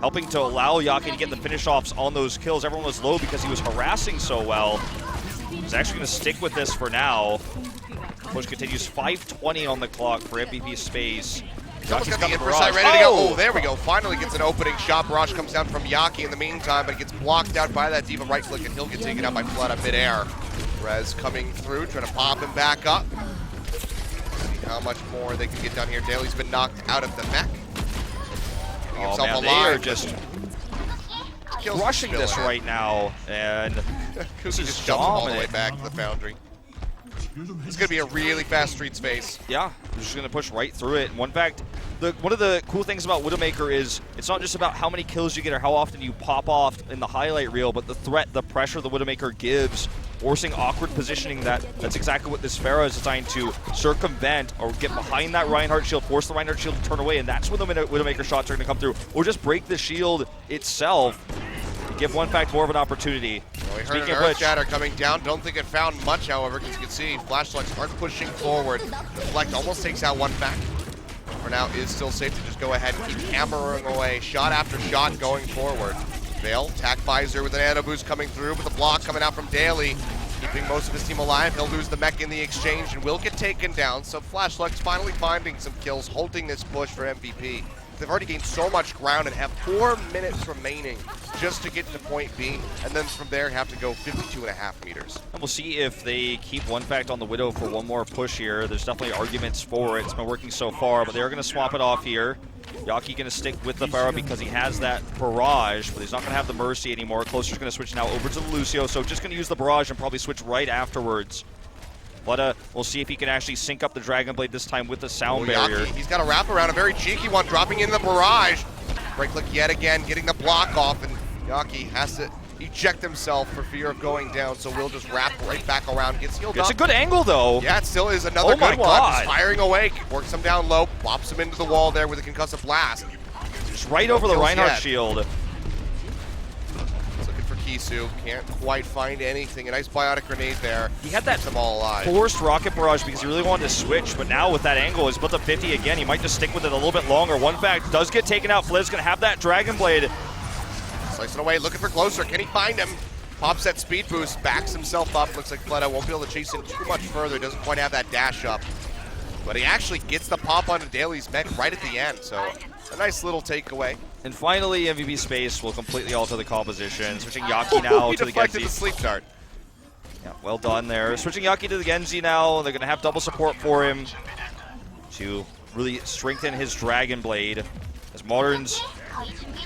B: helping to allow Yaki to get the finish offs on those kills. Everyone was low because he was harassing so well. He's actually going to stick with this for now. Push continues, 5:20 on the clock for MVP Space.
C: almost got the
B: got the
C: infra sight
B: barrage.
C: ready to go.
B: Oh!
C: Oh, there we go. Finally gets an opening shot. Barrage comes down from Yaki in the meantime, but it gets blocked out by that Diva right click, and he'll get taken out by Flood up midair. Rez coming through, trying to pop him back up. See how much more they can get down here. Daly's been knocked out of the mech. Keeping
B: Oh
C: himself
B: man,
C: alive,
B: they are
C: but
B: just
C: kills
B: crushing
C: still
B: this
C: in it.
B: right now, and
C: Kusi
B: is
C: just jumps him all the way
B: dominant.
C: back to the Foundry. It's going to be a really fast Streets phase.
B: yeah, they're just going to push right through it. And one fact, one of the cool things about Widowmaker is it's not just about how many kills you get or how often you pop off in the highlight reel, but the threat, the pressure the Widowmaker gives, forcing awkward positioning. That's exactly what this Pharah is designed to circumvent or get behind that Reinhardt shield, force the Reinhardt shield to turn away, and that's when the Widowmaker shots are going to come through, or just break the shield itself. Give One Fact more of an opportunity.
C: Well, we heard
B: Speaking
C: an
B: of
C: Earth
B: which,
C: Shatter coming down. Don't think it found much, however, because you can see Flash Slugs aren't pushing forward. Deflect almost takes out One Fact. For now, is still safe to just go ahead and keep hammering away, shot after shot going forward. Vale, Tac Visor with an Nano Boost coming through, but the block coming out from Daly, keeping most of his team alive. He'll lose the mech in the exchange and will get taken down. So Flash Slugs finally finding some kills, holding this push for MVP. They've already gained so much ground and have 4 minutes remaining just to get to point B, and then from there have to go 52.5 meters.
B: and we'll see if they keep One Fact on the Widow for one more push here. There's definitely arguments for it. It's been working so far, but they're going to swap it off here. Yaki going to stick with the Pharah because he has that barrage, but he's not going to have the Mercy anymore. Closer's going to switch now over to the Lucio, so just going to use the barrage and probably switch right afterwards. But we'll see if he can actually sync up the Dragon Blade this time with the sound barrier.
C: Yaki, he's got a wraparound, a very cheeky one, dropping in the barrage. Right click yet again, getting the block off, and Yaki has to eject himself for fear of going down, so we'll just wrap right back around, gets healed
B: It's
C: up.
B: a good angle, though.
C: Yeah, it still is another
B: Oh my
C: good one.
B: God.
C: Just firing away, works him down low, pops him into the wall there with a concussive blast.
B: Just right over the
C: kills
B: Reinhardt
C: yet.
B: shield.
C: He's looking for Kisu, can't quite find anything. A nice biotic grenade there.
B: He had that
C: Keeps them all alive.
B: forced rocket barrage because he really wanted to switch, but now with that angle, he's built up 50 again. He might just stick with it a little bit longer. One Fact does get taken out. Fliz going to have that Dragon Blade.
C: Slicing away, looking for Closer. Can he find him? Pops that speed boost, backs himself up. Looks like Fleta won't be able to chase him too much further. Doesn't quite have that dash up. but he actually gets the pop onto Daly's mech right at the end, so a nice little takeaway.
B: And finally, MVP Space will completely alter the composition, switching Yaki now
C: He
B: to the
C: deflected
B: Genji.
C: the sleep dart.
B: Yeah, well done there. Switching Yaki to the Genji now. They're going to have double support for him to really strengthen his Dragon Blade. As Moderns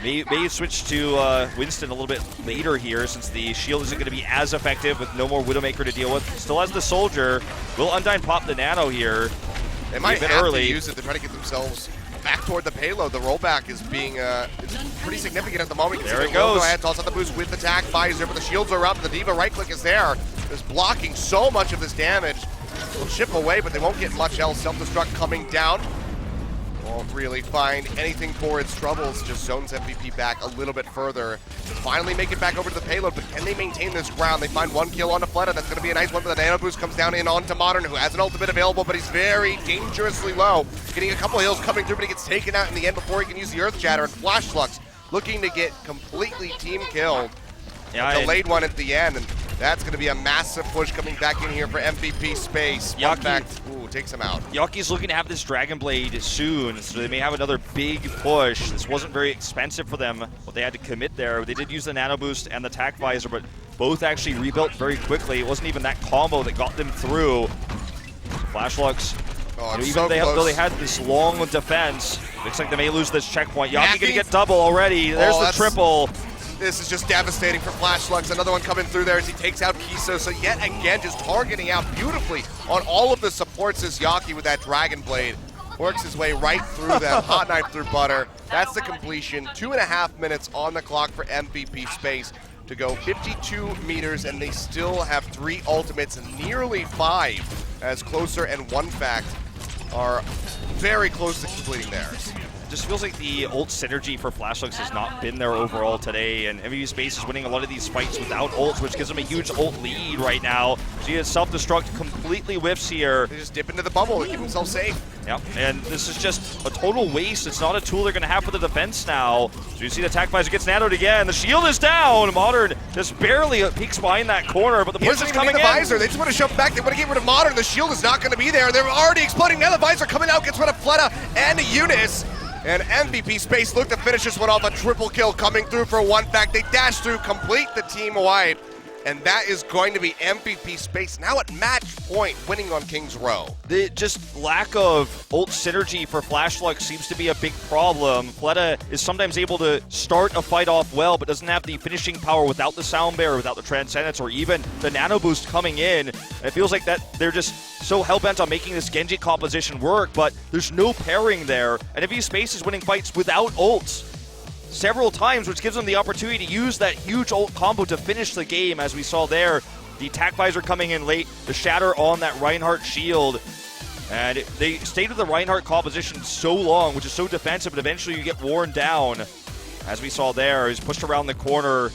B: may switch to Winston a little bit later here, since the shield isn't going to be as effective with no more Widowmaker to deal with. Still has the Soldier. Will Undyne pop the Nano here?
C: They might
B: a bit
C: have
B: early.
C: to use it to try to get themselves back toward the payload. The rollback is being it's pretty significant at the moment.
B: There it
C: Go
B: goes.
C: ahead, toss out the boost with the tack visor, but the shields are up. The Diva right click is there. Is blocking so much of this damage. Will chip away, but they won't get much else. Self-destruct coming down. Won't really find anything for its troubles. Just zones MVP back a little bit further. Finally make it back over to the payload, but can they maintain this ground? They find one kill onto Fleta. That's going to be a nice one, but the Nano Boost comes down in onto Modern, who has an ultimate available, but he's very dangerously low. Getting a couple heals coming through, but he gets taken out in the end before he can use the Earth Shatter. And Flash Flux looking to get completely team killed.
B: Yeah,
C: A delayed one at the end, and that's going to be a massive push coming back in here for MVP Space.
B: Yaki.
C: Fact, ooh, takes him out.
B: Yaki's looking to have this Dragon Blade soon, so they may have another big push. This wasn't very expensive for them, what they had to commit there. They did use the Nano Boost and the Tac Visor, but both actually rebuilt very quickly. It wasn't even that combo that got them through. Flash Lux,
C: Oh, it's
B: even
C: so
B: though
C: close.
B: they had this long defense, looks like they may lose this checkpoint. Yaki
C: Yaki.
B: gonna get double already. There's the
C: that's-
B: triple.
C: This is just devastating for Flash Lux. Another one coming through there as he takes out Kiso. So yet again, just targeting out beautifully on all of the supports as Yaki with that Dragon Blade works his way right through them. Hot knife through butter. That's the completion. 2.5 minutes on the clock for MVP Space to go 52 meters, and they still have 3 ultimates, nearly 5, as Closer and One Fact are very close to completing theirs.
B: Just feels like the ult synergy for Flash Lux has not been there overall today, and MVP Space is winning a lot of these fights without ults, which gives them a huge ult lead right now. So he self-destruct completely whiffs here.
C: They just dip into the bubble to keep themselves safe.
B: Yep, and this is just a total waste. It's not a tool they're going to have for the defense now. So you see the attack visor gets nanoed again. The shield is down. Modern just barely peeks behind that corner, but the
C: He
B: push
C: doesn't
B: is
C: even
B: coming
C: need the
B: in.
C: visor. They just want to shove back. They want to get rid of Modern. The shield is not going to be there. They're already exploding. Now the visor coming out gets rid of Fleta and Eunice. And MVP Space look to finish this one off. A triple kill coming through for One Fact. They dash through, complete the team wipe. And that is going to be MVP Space now at match point, winning on King's Row.
B: The just lack of ult synergy for Flash Lux seems to be a big problem. Fleta is sometimes able to start a fight off well, but doesn't have the finishing power without the Sound Bear, without the Transcendence, or even the Nano Boost coming in. And it feels like that they're just so hell-bent on making this Genji composition work, but there's no pairing there. And MVP Space is winning fights without ults several times, which gives them the opportunity to use that huge ult combo to finish the game, as we saw there. The attack visor coming in late, the shatter on that Reinhardt shield. And they stayed with the Reinhardt composition so long, which is so defensive, but eventually you get worn down. As we saw there, he's pushed around the corner.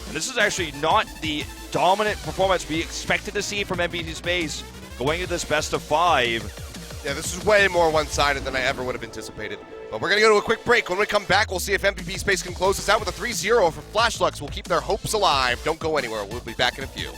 B: And this is actually not the dominant performance we expected to see from MVP Space going into this best of 5.
C: Yeah, this is way more one-sided than I ever would have anticipated. But we're going to go to a quick break. When we come back, we'll see if MVP Space can close this out with a 3-0 for Flash Lux. We'll keep their hopes alive. Don't go anywhere. We'll be back in a few.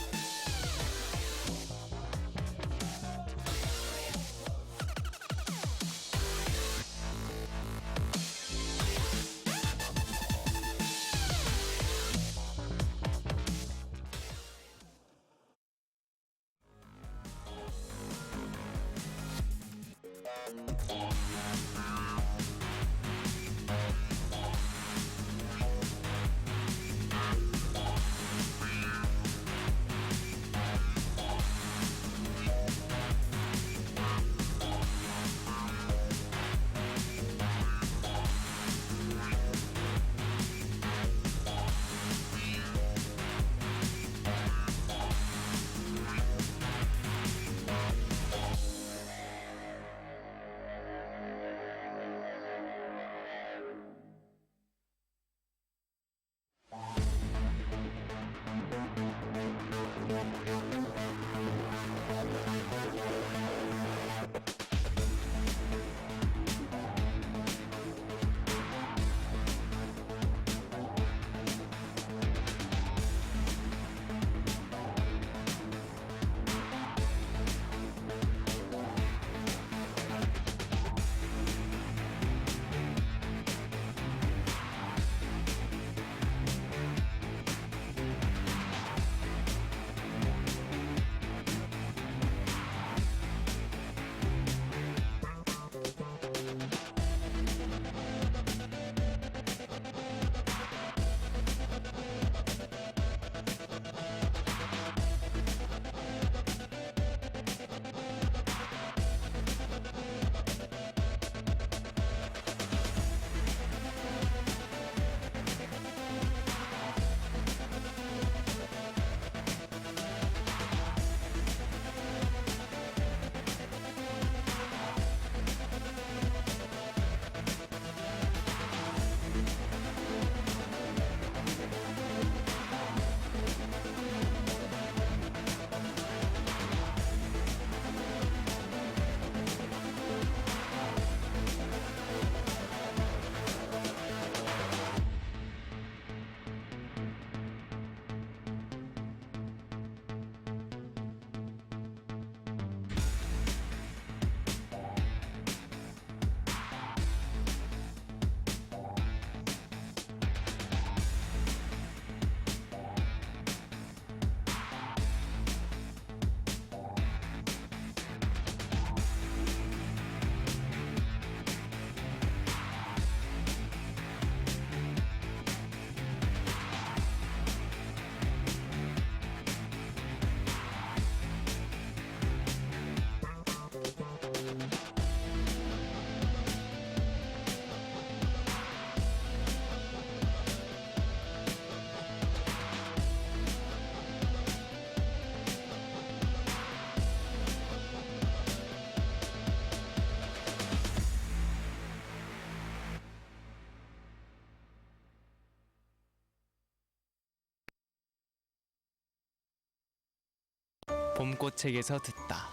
H: 봄꽃책에서 듣다.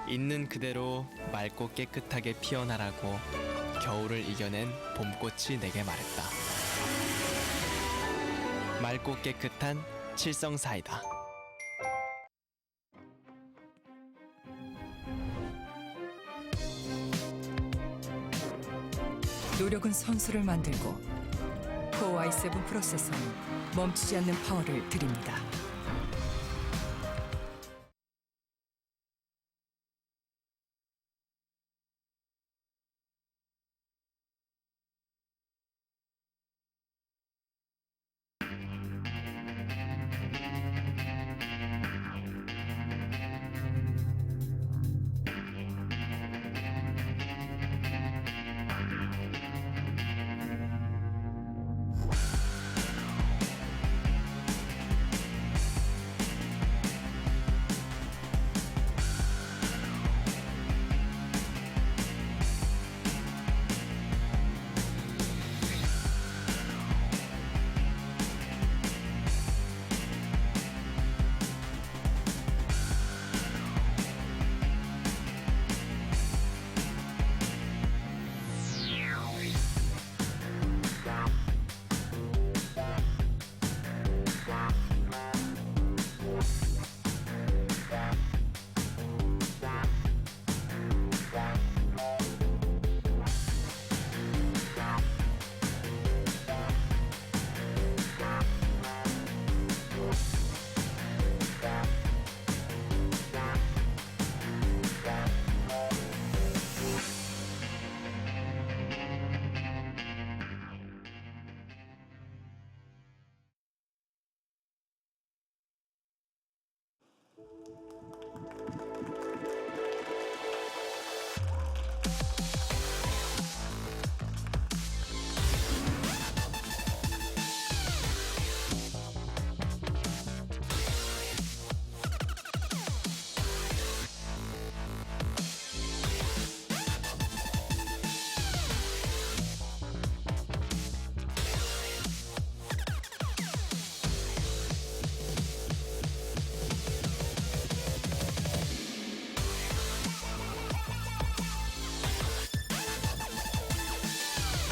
H: 있는 그대로 맑고 깨끗하게 피어나라고 겨울을 이겨낸 봄꽃이 내게 말했다. 맑고 깨끗한 칠성사이다.
I: 노력은 선수를 만들고 코어 i7 프로세서는 멈추지 않는 파워를 드립니다.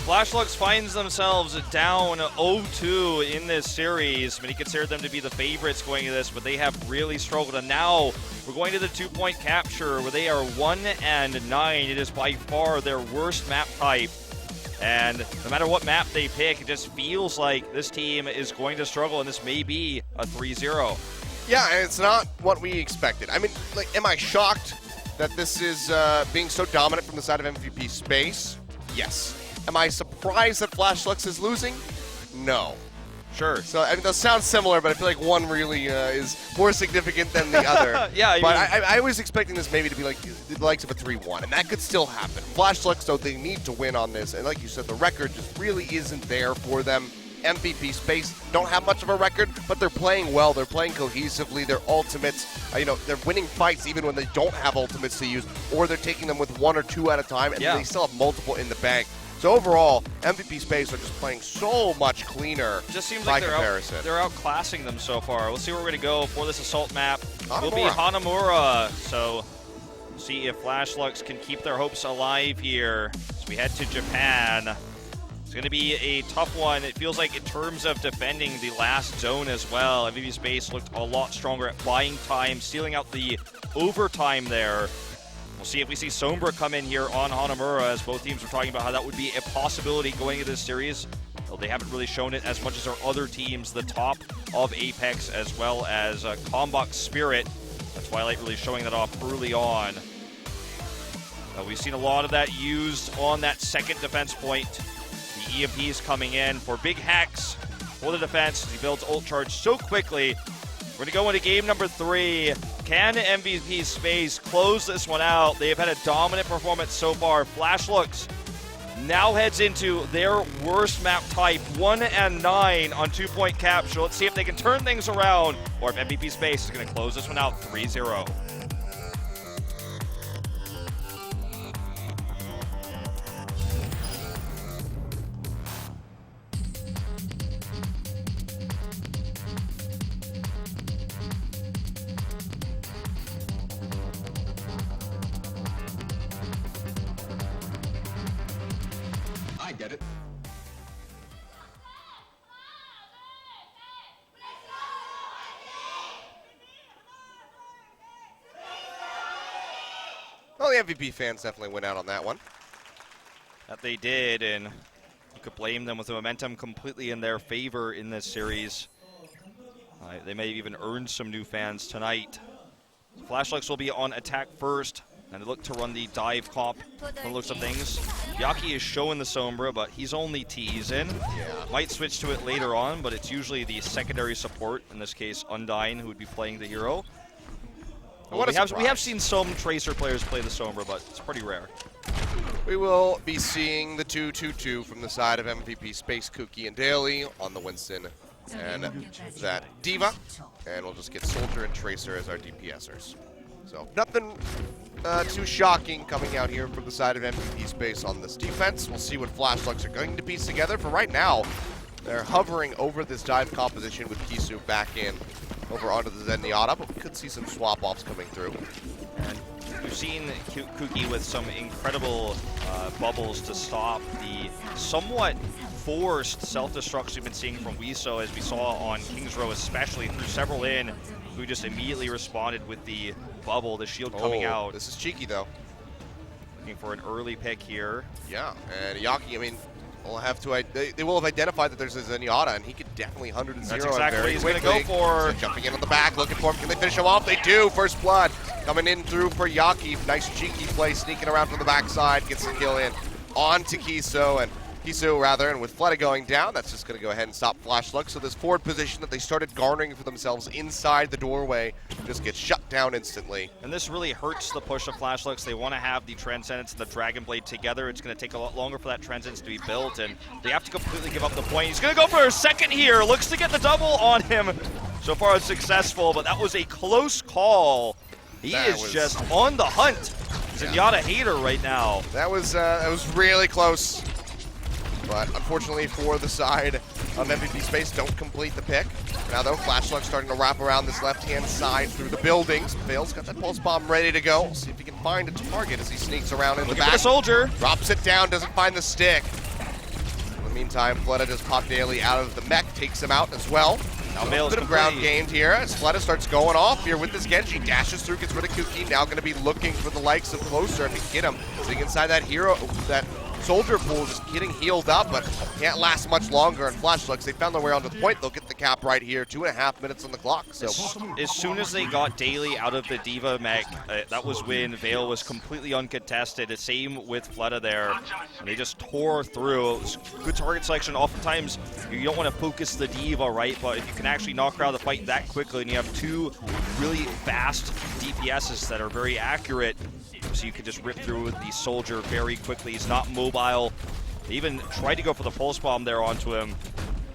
B: Flashlux finds themselves down 0-2 in this series. Many consider them to be the favorites going into this, but they have really struggled. And now we're going to the 2-point capture where they are 1-9. It is by far their worst map type. And no matter what map they pick, it just feels like this team is going to struggle, and this may be a 3-0.
C: Yeah, and it's not what we expected. I mean, like, am I shocked that this is being so dominant from the side of MVP space? Yes. Am I surprised that Flashlux is losing? No.
B: Sure.
C: So, I mean, those sound similar, but I feel like one really is more significant than the other.
B: Yeah,
C: but I was expecting this maybe to be like the likes of a 3-1, and that could still happen. Flashlux, though, they need to win on this, and like you said, the record just really isn't there for them. MVP space don't have much of a record, but they're playing well. They're playing cohesively. Their ultimates, they're winning fights even when they don't have ultimates to use, or they're taking them with one or two at a time, and they still have multiple in the bank. So overall, MVP space are just playing so much cleaner.
B: Just seems
C: by
B: like
C: comparison.
B: they're outclassing them so far. We'll see where we're going to go for this assault map.
C: Hanamura.
B: Will be Hanamura. So see if Flashlux can keep their hopes alive here as we head to Japan. It's going to be a tough one. It feels like in terms of defending the last zone as well, MVP space looked a lot stronger at buying time, sealing out the overtime there. We'll see if we see Sombra come in here on Hanamura, as both teams were talking about how that would be a possibility going into this series. Though they haven't really shown it as much as our other teams, the top of Apex as well as Combok Spirit. Twilight really showing that off early on. We've seen a lot of that used on that second defense point. The EMPs coming in for Big Hex for the defense. He builds ult charge so quickly. We're going to go into game number 3. Can MVP space close this one out? They have had a dominant performance so far. Flashlux now heads into their worst map type, 1-9 on 2-point capture. Let's see if they can turn things around, or if MVP space is going to close this one out 3-0.
F: get it.
C: Well, the MVP fans definitely went out on that one.
B: That they did, and you could blame them with the momentum completely in their favor in this series. They may have even earned some new fans tonight. Flashlux will be on attack first, and they look to run the dive comp from the looks of things. Yaki is showing the Sombra, but he's only teasing. Might switch to it later on, but it's usually the secondary support, in this case Undyne, who would be playing the hero.
C: What
B: we have seen some Tracer players play the Sombra, but it's pretty rare.
C: We will be seeing the 2-2-2 from the side of MVP Space, Kuki, and Daly on the Winston and that Diva. And we'll just get Soldier and Tracer as our DPSers. So nothing too shocking coming out here from the side of MVP Space on this defense. We'll see what Flashlux are going to piece together. For right now, they're hovering over this dive composition with Kisu back in over onto the Zenyatta, but we could see some swap-offs coming through.
B: And we've seen Kuki with some incredible bubbles to stop the somewhat forced self-destructs we've been seeing from Wiso, as we saw on King's Row especially, through several in, who just immediately responded with the bubble, the shield coming out.
C: This is cheeky, though.
B: Looking for an early pick here.
C: Yeah, and Yaki, I mean, will have to. They will have identified that there's a Zenyatta, and he could definitely 100 and 0.
B: That's exactly what he's going to go for.
C: So jumping in on the back, looking for him. Can they finish him off? They do. First blood coming in through for Yaki. Nice cheeky play, sneaking around from the backside, gets the kill in on to Kiso, and with Fleta going down, that's just going to go ahead and stop Flashlux. So this forward position that they started garnering for themselves inside the doorway just gets shut down instantly.
B: And this really hurts the push of Flashlux. They want to have the Transcendence and the Dragon Blade together. It's going to take a lot longer for that Transcendence to be built, and they have to completely give up the point. He's going to go for a second here. Looks to get the double on him. So far it's successful, but that was a close call. He is just on the hunt. Zenyatta hater right now.
C: That was really close. But unfortunately for the side of MVP Space, don't complete the pick. Now though, Flashlux starting to wrap around this left-hand side through the buildings. Vale's got that pulse bomb ready to go. See if he can find a target as he sneaks around in the back.
B: The Soldier
C: drops it down, doesn't find the stick. In the meantime, Fleta just popped Daly out of the mech, takes him out as well. Now a bit of ground gained here as Fleta starts going off here with this Genji. Dashes through, gets rid of Kuki. Now going to be looking for the likes of Closer if he can get him. Sitting inside that hero, that Soldier pool, just getting healed up, but can't last much longer. And Flashlux, they found their way onto the point. They'll get the cap right here. 2.5 minutes on the clock. So
B: as soon as they got Daly out of the Diva mech, that was when Vale was completely uncontested. The same with Fleta there. And they just tore through. It was good target selection. Oftentimes, you don't want to focus the Diva, right? But if you can actually knock her out of the fight that quickly, and you have two really fast DPSs that are very accurate, so you can just rip through the Soldier very quickly. He's not mobile. They even tried to go for the pulse bomb there onto him.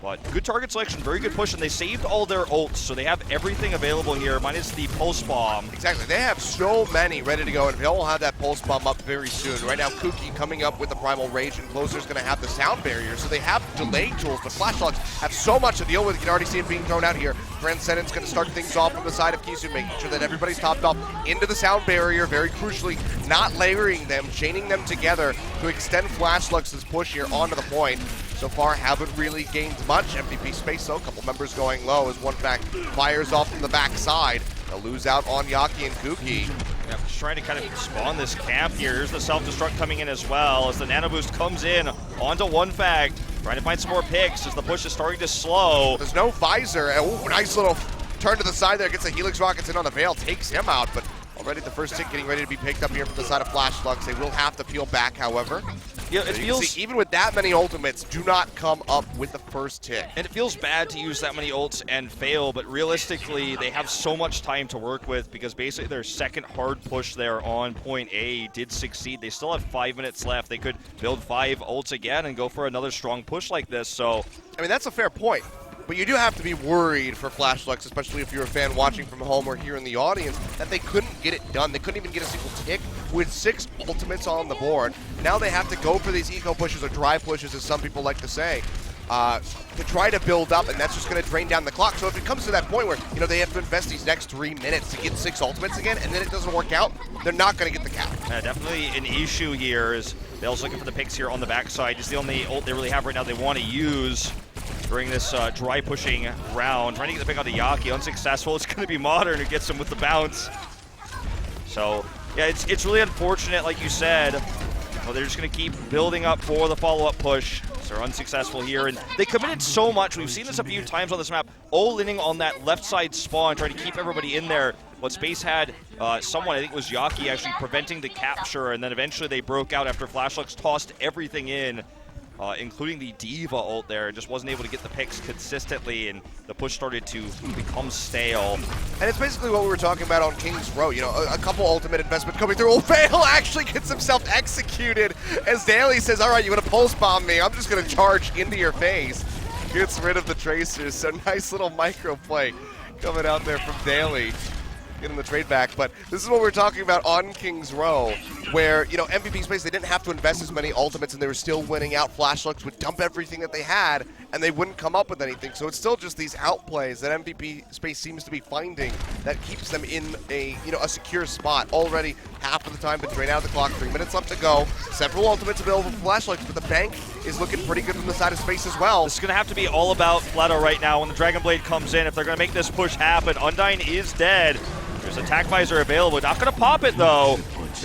B: But good target selection, very good push, and they saved all their ults, so they have everything available here, minus the pulse bomb.
C: Exactly, they have so many ready to go, and they'll have that pulse bomb up very soon. Right now, Kuki coming up with the Primal Rage, and Closer's going to have the sound barrier, so they have delayed tools, but Flashlux have so much to deal with. You can already see it being thrown out here. Transcendence going to start things off from the side of Kisu, making sure that everybody's topped up into the sound barrier, very crucially, not layering them, chaining them together to extend Flashlux's push here onto the point. So far, haven't really gained much. MVP Space, though, a couple members going low as one back fires off from the backside. They'll lose out on Yaki and Kuki.
B: Yeah, just trying to kind of spawn this camp here. Here's the self-destruct coming in as well as the nano boost comes in onto one fag. Trying to find some more picks as the push is starting to slow.
C: There's no visor. Oh, nice little turn to the side there. Gets the Helix Rockets in on the Veil, takes him out, but already the first tick getting ready to be picked up here from the side of Flashlux. They will have to peel back, however.
B: Yeah, it feels,
C: see, even with that many ultimates, do not come up with the first tick.
B: And it feels bad to use that many ults and fail, but realistically, they have so much time to work with because basically their second hard push there on point A did succeed. They still have 5 minutes left. They could build 5 ults again and go for another strong push like this. So,
C: I mean, that's a fair point. But you do have to be worried for Flashlux, especially if you're a fan watching from home or here in the audience, that they couldn't get it done. They couldn't even get a single tick with 6 ultimates on the board. Now they have to go for these eco pushes or dry pushes, as some people like to say. to try to build up, and that's just going to drain down the clock. So if it comes to that point where, you know, they have to invest these next 3 minutes to get 6 ultimates again, and then it doesn't work out, they're not going to get the cap.
B: Definitely an issue here is Bale's looking for the picks here on the backside. It's the only ult they really have right now they want to use during this dry pushing round. Trying to get the pick on the Yaki, unsuccessful. It's going to be Modern who gets him with the bounce. So, yeah, it's really unfortunate, like you said. Well, they're just going to keep building up for the follow-up push. So they're unsuccessful here, and they committed so much. We've seen this a few times on this map, all-inning on that left side spawn, trying to keep everybody in there. But Space had someone, I think it was Yaki, actually preventing the capture, and then eventually they broke out after Flashlux tossed everything in, including the Diva ult there, and just wasn't able to get the picks consistently, and the push started to become stale.
C: And it's basically what we were talking about on King's Row. You know, a couple ultimate investment coming through. Oh, Vale actually gets himself executed as Daly says, all right, you want to pulse bomb me? I'm just going to charge into your face. Gets rid of the tracers. So nice little micro play coming out there from Daly. Getting the trade back, but this is what we're talking about on King's Row, where, you know, MVP Space, they didn't have to invest as many ultimates and they were still winning out. Flashlux would dump everything that they had and they wouldn't come up with anything. So it's still just these outplays that MVP Space seems to be finding that keeps them in a, you know, a secure spot. Already half of the time been drained out of the clock, 3 minutes left to go. Several ultimates available for Flashlux, but the bank is looking pretty good from the side of Space as well.
B: This is going to have to be all about Fleto right now when the Dragon Blade comes in. If they're going to make this push happen, Undyne is dead. There's attack visor available. Not going to pop it, though.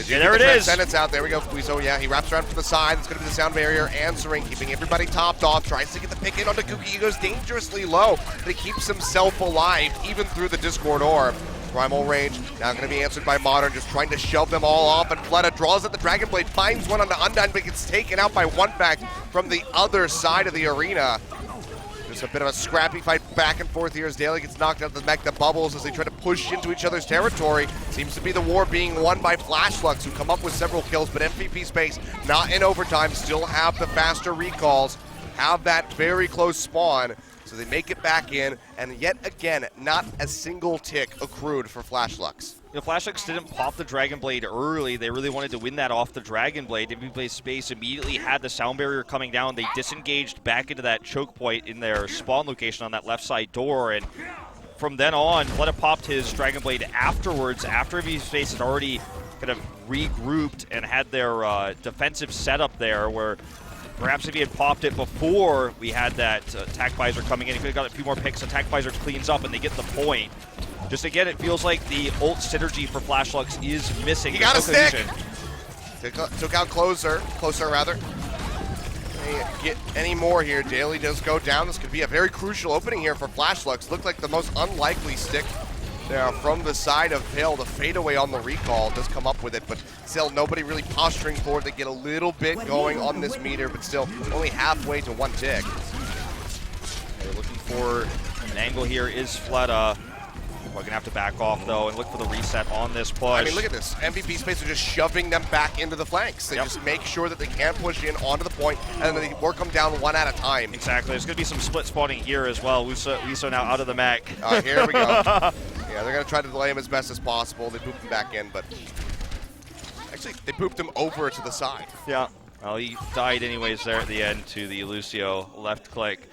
B: Yeah, there it is.
C: Transcendence out. There we go. So, yeah, he wraps around from the side. It's going to be the sound barrier answering, keeping everybody topped off. Tries to get the pick in onto Kuki. He goes dangerously low, but he keeps himself alive, even through the Discord Orb. Primal Rage now going to be answered by Modern, just trying to shove them all off, and Fleta draws at the Dragon Blade, finds one onto Undyne, but gets taken out by one fact from the other side of the arena. Just a bit of a scrappy fight back and forth here as Daly gets knocked out of the mech. The bubbles as they try to push into each other's territory. Seems to be the war being won by Flashlux, who come up with several kills, but MVP Space not in overtime, still have the faster recalls, have that very close spawn, so they make it back in, and yet again, not a single tick accrued for Flashlux.
B: You know, Flashlux didn't pop the Dragon Blade early. They really wanted to win that off the Dragon Blade. MVP Space immediately had the sound barrier coming down. They disengaged back into that choke point in their spawn location on that left side door, and from then on, Fleta popped his Dragon Blade afterwards, after MVP Space had already kind of regrouped and had their defensive setup there, where perhaps if he had popped it before we had that attack visor coming in, he could have got a few more picks. Attack visor cleans up and they get the point. Just again, it feels like the ult synergy for Flashlux is missing.
C: He got a stick! Took out Closer rather. Get any more here. Daly does go down. This could be a very crucial opening here for Flashlux. Looked like the most unlikely stick there from the side of Pale. The fadeaway on the recall does come up with it, but still nobody really posturing forward. They get a little bit going on this meter, but still only halfway to one tick.
B: They're looking for an angle here is Fleta. We're going to have to back off, though, and look for the reset on this push.
C: I mean, look at this. MVP Space are just shoving them back into the flanks. They just make sure that they can't push in onto the point, and then they work them down one at a time.
B: Exactly. There's going to be some split spawning here as well. Wiso now out of the mech.
C: Here we go. Yeah, they're going to try to delay him as best as possible. They pooped him back in, but actually, they pooped him over to the side.
B: Yeah. Well, he died anyways there at the end to the Lucio left click.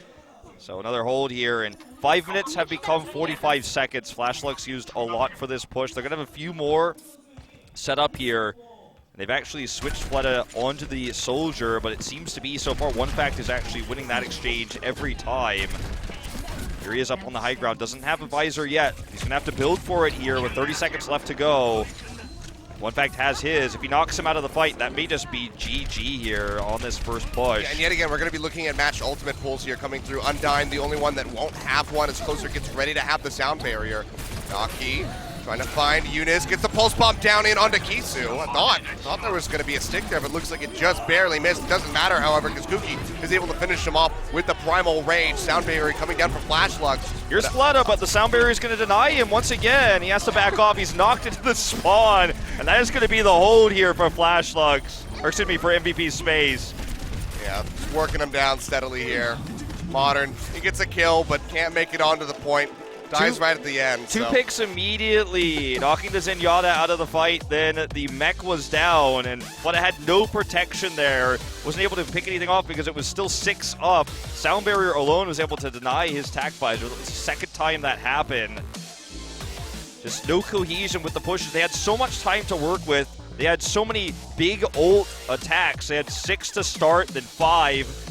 B: So another hold here, and 5 minutes have become 45 seconds. Flashlux used a lot for this push. They're going to have a few more set up here. They've actually switched Fleta onto the Soldier, but it seems to be, so far, one fact is actually winning that exchange every time. Here he is up on the high ground. Doesn't have a visor yet. He's going to have to build for it here with 30 seconds left to go. One fact has his. If he knocks him out of the fight, that may just be GG here on this first push.
C: Yeah, and yet again, we're going to be looking at match ultimate pulls here coming through. Undyne, the only one that won't have one as Closer gets ready to have the sound barrier. Naki trying to find Eunice, gets the pulse bomb down in onto Kisu. I thought there was going to be a stick there, but looks like it just barely missed. It doesn't matter, however, because Kuki is able to finish him off with the Primal Rage. Sound barrier coming down for Flashlux.
B: Here's Fleta, but the sound barrier is going to deny him once again. He has to back off. He's knocked into the spawn, and that is going to be the hold here for Flashlux, or excuse me, for MVP Space.
C: Yeah, working him down steadily here. Modern, he gets a kill, but can't make it onto the point. Dies right at the end.
B: Two picks immediately, knocking the Zenyatta out of the fight. Then the mech was down, but it had no protection there. Wasn't able to pick anything off because it was still 6 up. Sound Barrier alone was able to deny his tac visor. It was the second time that happened. Just no cohesion with the pushes. They had so much time to work with. They had so many big ult attacks. They had 6 to start, then 5.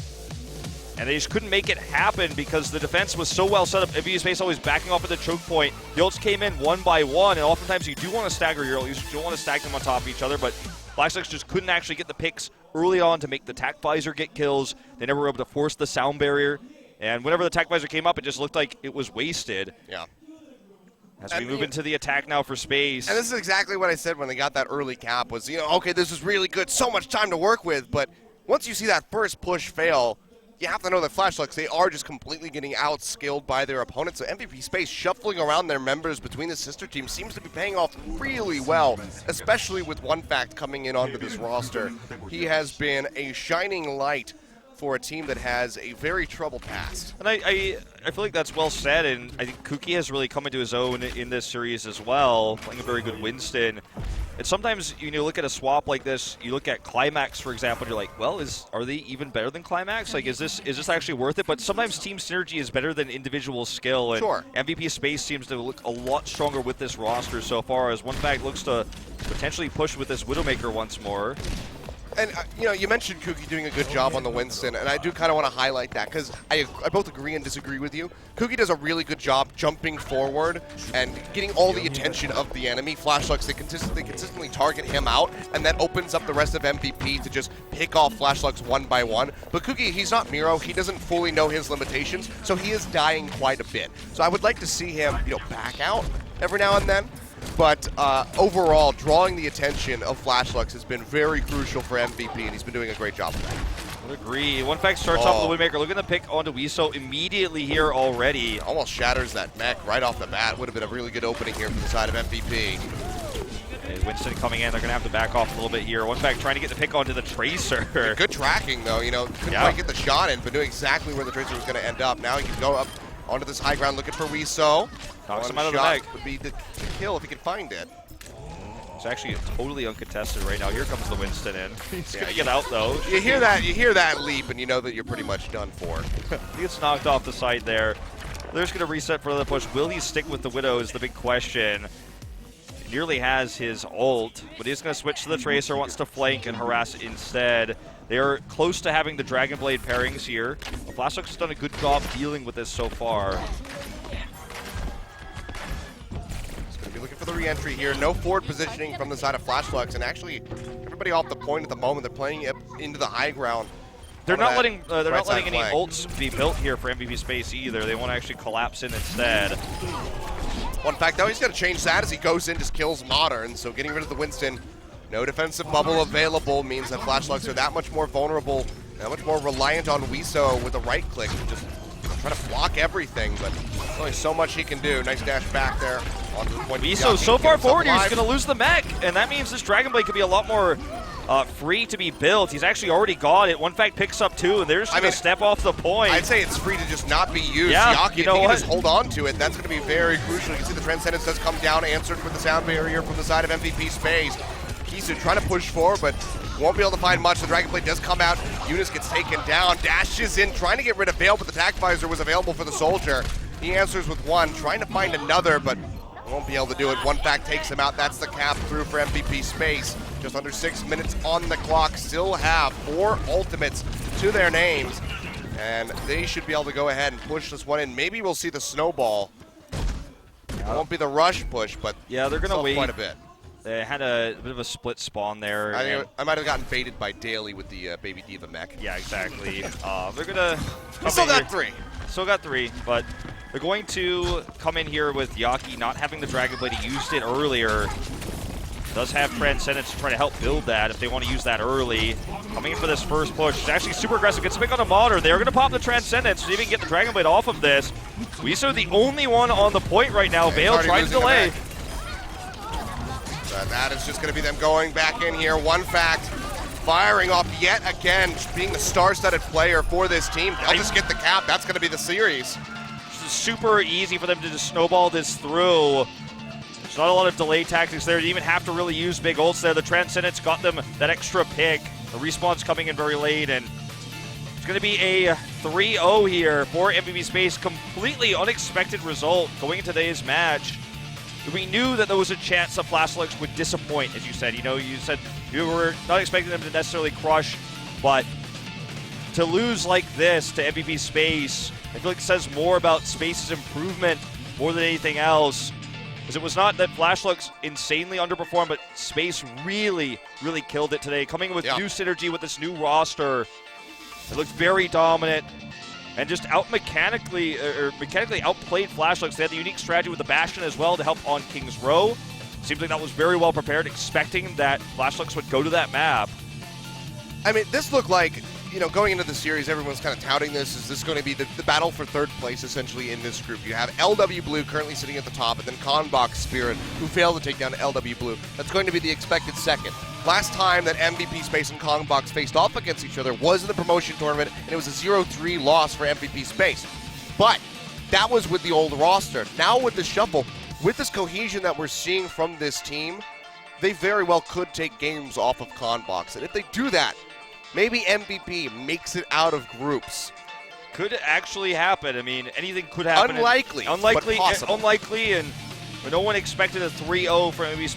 B: And they just couldn't make it happen because the defense was so well set up. MVP Space always backing off at the choke point. The ults came in one by one, and oftentimes you do want to stagger your ults. You don't want to stack them on top of each other, but FlashLux just couldn't actually get the picks early on to make the tac visor get kills. They never were able to force the sound barrier. And whenever the tac visor came up, it just looked like it was wasted.
C: Yeah.
B: As we move into the attack now for Space.
C: And this is exactly what I said when they got that early cap was, okay, this is really good, so much time to work with, but once you see that first push fail, you have to know that FlashLux, they are just completely getting outskilled by their opponents. So MVP Space shuffling around their members between the sister teams seems to be paying off really well, especially with One Fact coming in onto this roster. He has been a shining light for a team that has a very troubled past.
B: And I feel like that's well said, and I think Kuki has really come into his own in this series as well, playing a very good Winston. And sometimes you look at a swap like this, you look at Climax, for example, and you're like, well, are they even better than Climax? Like, is this actually worth it? But sometimes team synergy is better than individual skill, and
C: sure.
B: MVP Space seems to look a lot stronger with this roster so far, as One Fact looks to potentially push with this Widowmaker once more.
C: And, you mentioned Kuki doing a good job on the Winston, and I do kind of want to highlight that because I both agree and disagree with you. Kuki does a really good job jumping forward and getting all the attention of the enemy. FlashLux, they consistently target him out, and that opens up the rest of MVP to just pick off FlashLux one by one. But Kuki, he's not Miro. He doesn't fully know his limitations, so he is dying quite a bit. So I would like to see him, back out every now and then. But overall, drawing the attention of FlashLux has been very crucial for MVP, and he's been doing a great job of that.
B: I would agree. One Fact starts off with the Widowmaker, looking to pick onto Wiso immediately here already.
C: Almost shatters that mech right off the bat. Would have been a really good opening here from the side of MVP.
B: And Winston coming in, they're going to have to back off a little bit here. One Fact trying to get the pick onto the Tracer.
C: Good tracking, though. Couldn't quite get the shot in, but knew exactly where the Tracer was going to end up. Now he can go up onto this high ground looking for Wiso.
B: Knocks him out of the mech.
C: Would be the kill if he could find it.
B: It's actually totally uncontested right now. Here comes the Winston in. He's going to get out, though.
C: You hear that leap, and you know that you're pretty much done for.
B: He gets knocked off the side there. They're just going to reset for the push. Will he stick with the Widow is the big question. He nearly has his ult, but he's going to switch to the Tracer, wants to flank and harass instead. They are close to having the Dragon Blade pairings here. FlashLux has done a good job dealing with this so far.
C: Looking for the re-entry here. No forward positioning from the side of FlashLux, and actually everybody off the point at the moment. They're playing it into the high ground.
B: They're not letting any
C: flank.
B: ults be built here for MVP Space either. They want to actually collapse in instead.
C: One Fact though, he's going to change that as he goes in, just kills Modern. So getting rid of the Winston, no defensive bubble available means that FlashLux are that much more vulnerable, that much more reliant on Wiso with a right click to just try to block everything, but there's only so much he can do. Nice dash back there onto the point.
B: Wiso so far forward here, he's going to lose the mech, and that means this Dragon Blade could be a lot more free to be built. He's actually already got it. One Fact picks up two, and they're just going to step off the point.
C: I'd say it's free to just not be used.
B: Yeah,
C: Yaki, if he can just hold on to it, that's going to be very crucial. You can see the Transcendence does come down, answered with the sound barrier from the side of MVP Space. Kisu trying to push forward, but won't be able to find much. The Dragon Blade does come out. Eunice gets taken down, dashes in, trying to get rid of Veil, but the tac visor was available for the Soldier. He answers with one, trying to find another, but won't be able to do it. One Fact takes him out. That's the cap through for MVP Space. Just under 6 minutes on the clock. Still have 4 ultimates to their names, and they should be able to go ahead and push this one in. Maybe we'll see the snowball. It won't be the rush push, but
B: yeah, they're going to wait
C: quite a bit.
B: They had a bit of a split spawn there.
C: I might have gotten baited by Daly with the Baby Diva mech.
B: Yeah, exactly. They're going to...
C: Still got 3.
B: Still got 3, but they're going to come in here with Yaki not having the Dragon Blade. He used it earlier. Does have Transcendence to try to help build that if they want to use that early. Coming in for this first push. It's actually super aggressive. Gets a pick on a Modern. They're going to pop the Transcendence so they can get the Dragon Blade off of this. Wiso the only one on the point right now. Veil trying to delay.
C: That is just going to be them going back in here. One Fact firing off yet again, being the star-studded player for this team. They'll just get the cap. That's going to be the series.
B: super easy for them to just snowball this through. There's not a lot of delay tactics there. They didn't even have to really use big ults there. The Transcendence got them that extra pick. The respawn's coming in very late, and it's going to be a 3-0 here for MVP Space. Completely unexpected result going into today's match. We knew that there was a chance that Flashlux would disappoint, as you said. You know, you said you were not expecting them to necessarily crush, but to lose like this to MVP Space, I feel like it says more about Space's improvement more than anything else. Because it was not that Flashlux insanely underperformed, but Space really, really killed it today. Coming with new synergy with this new roster, it looked very dominant and just mechanically outplayed Flashlux. They had the unique strategy with the Bastion as well to help on King's Row. Seems like that was very well prepared, expecting that Flashlux would go to that map.
C: I mean, this looked like, you know, going into the series, everyone's kind of touting this. Is this going to be the battle for third place, essentially, in this group? You have LW Blue currently sitting at the top, and then Konbok Spirit, who failed to take down LW Blue. That's going to be the expected second. Last time that MVP Space and Konbox faced off against each other was in the promotion tournament, and it was a 0-3 loss for MVP Space. But that was with the old roster. Now with the shuffle, with this cohesion that we're seeing from this team, they very well could take games off of Konbox. And if they do that, maybe MVP makes it out of groups.
B: Could actually happen. I mean, anything could happen.
C: Unlikely,
B: Unlikely,
C: but possible.
B: unlikely, and no one expected a 3-0 for MVP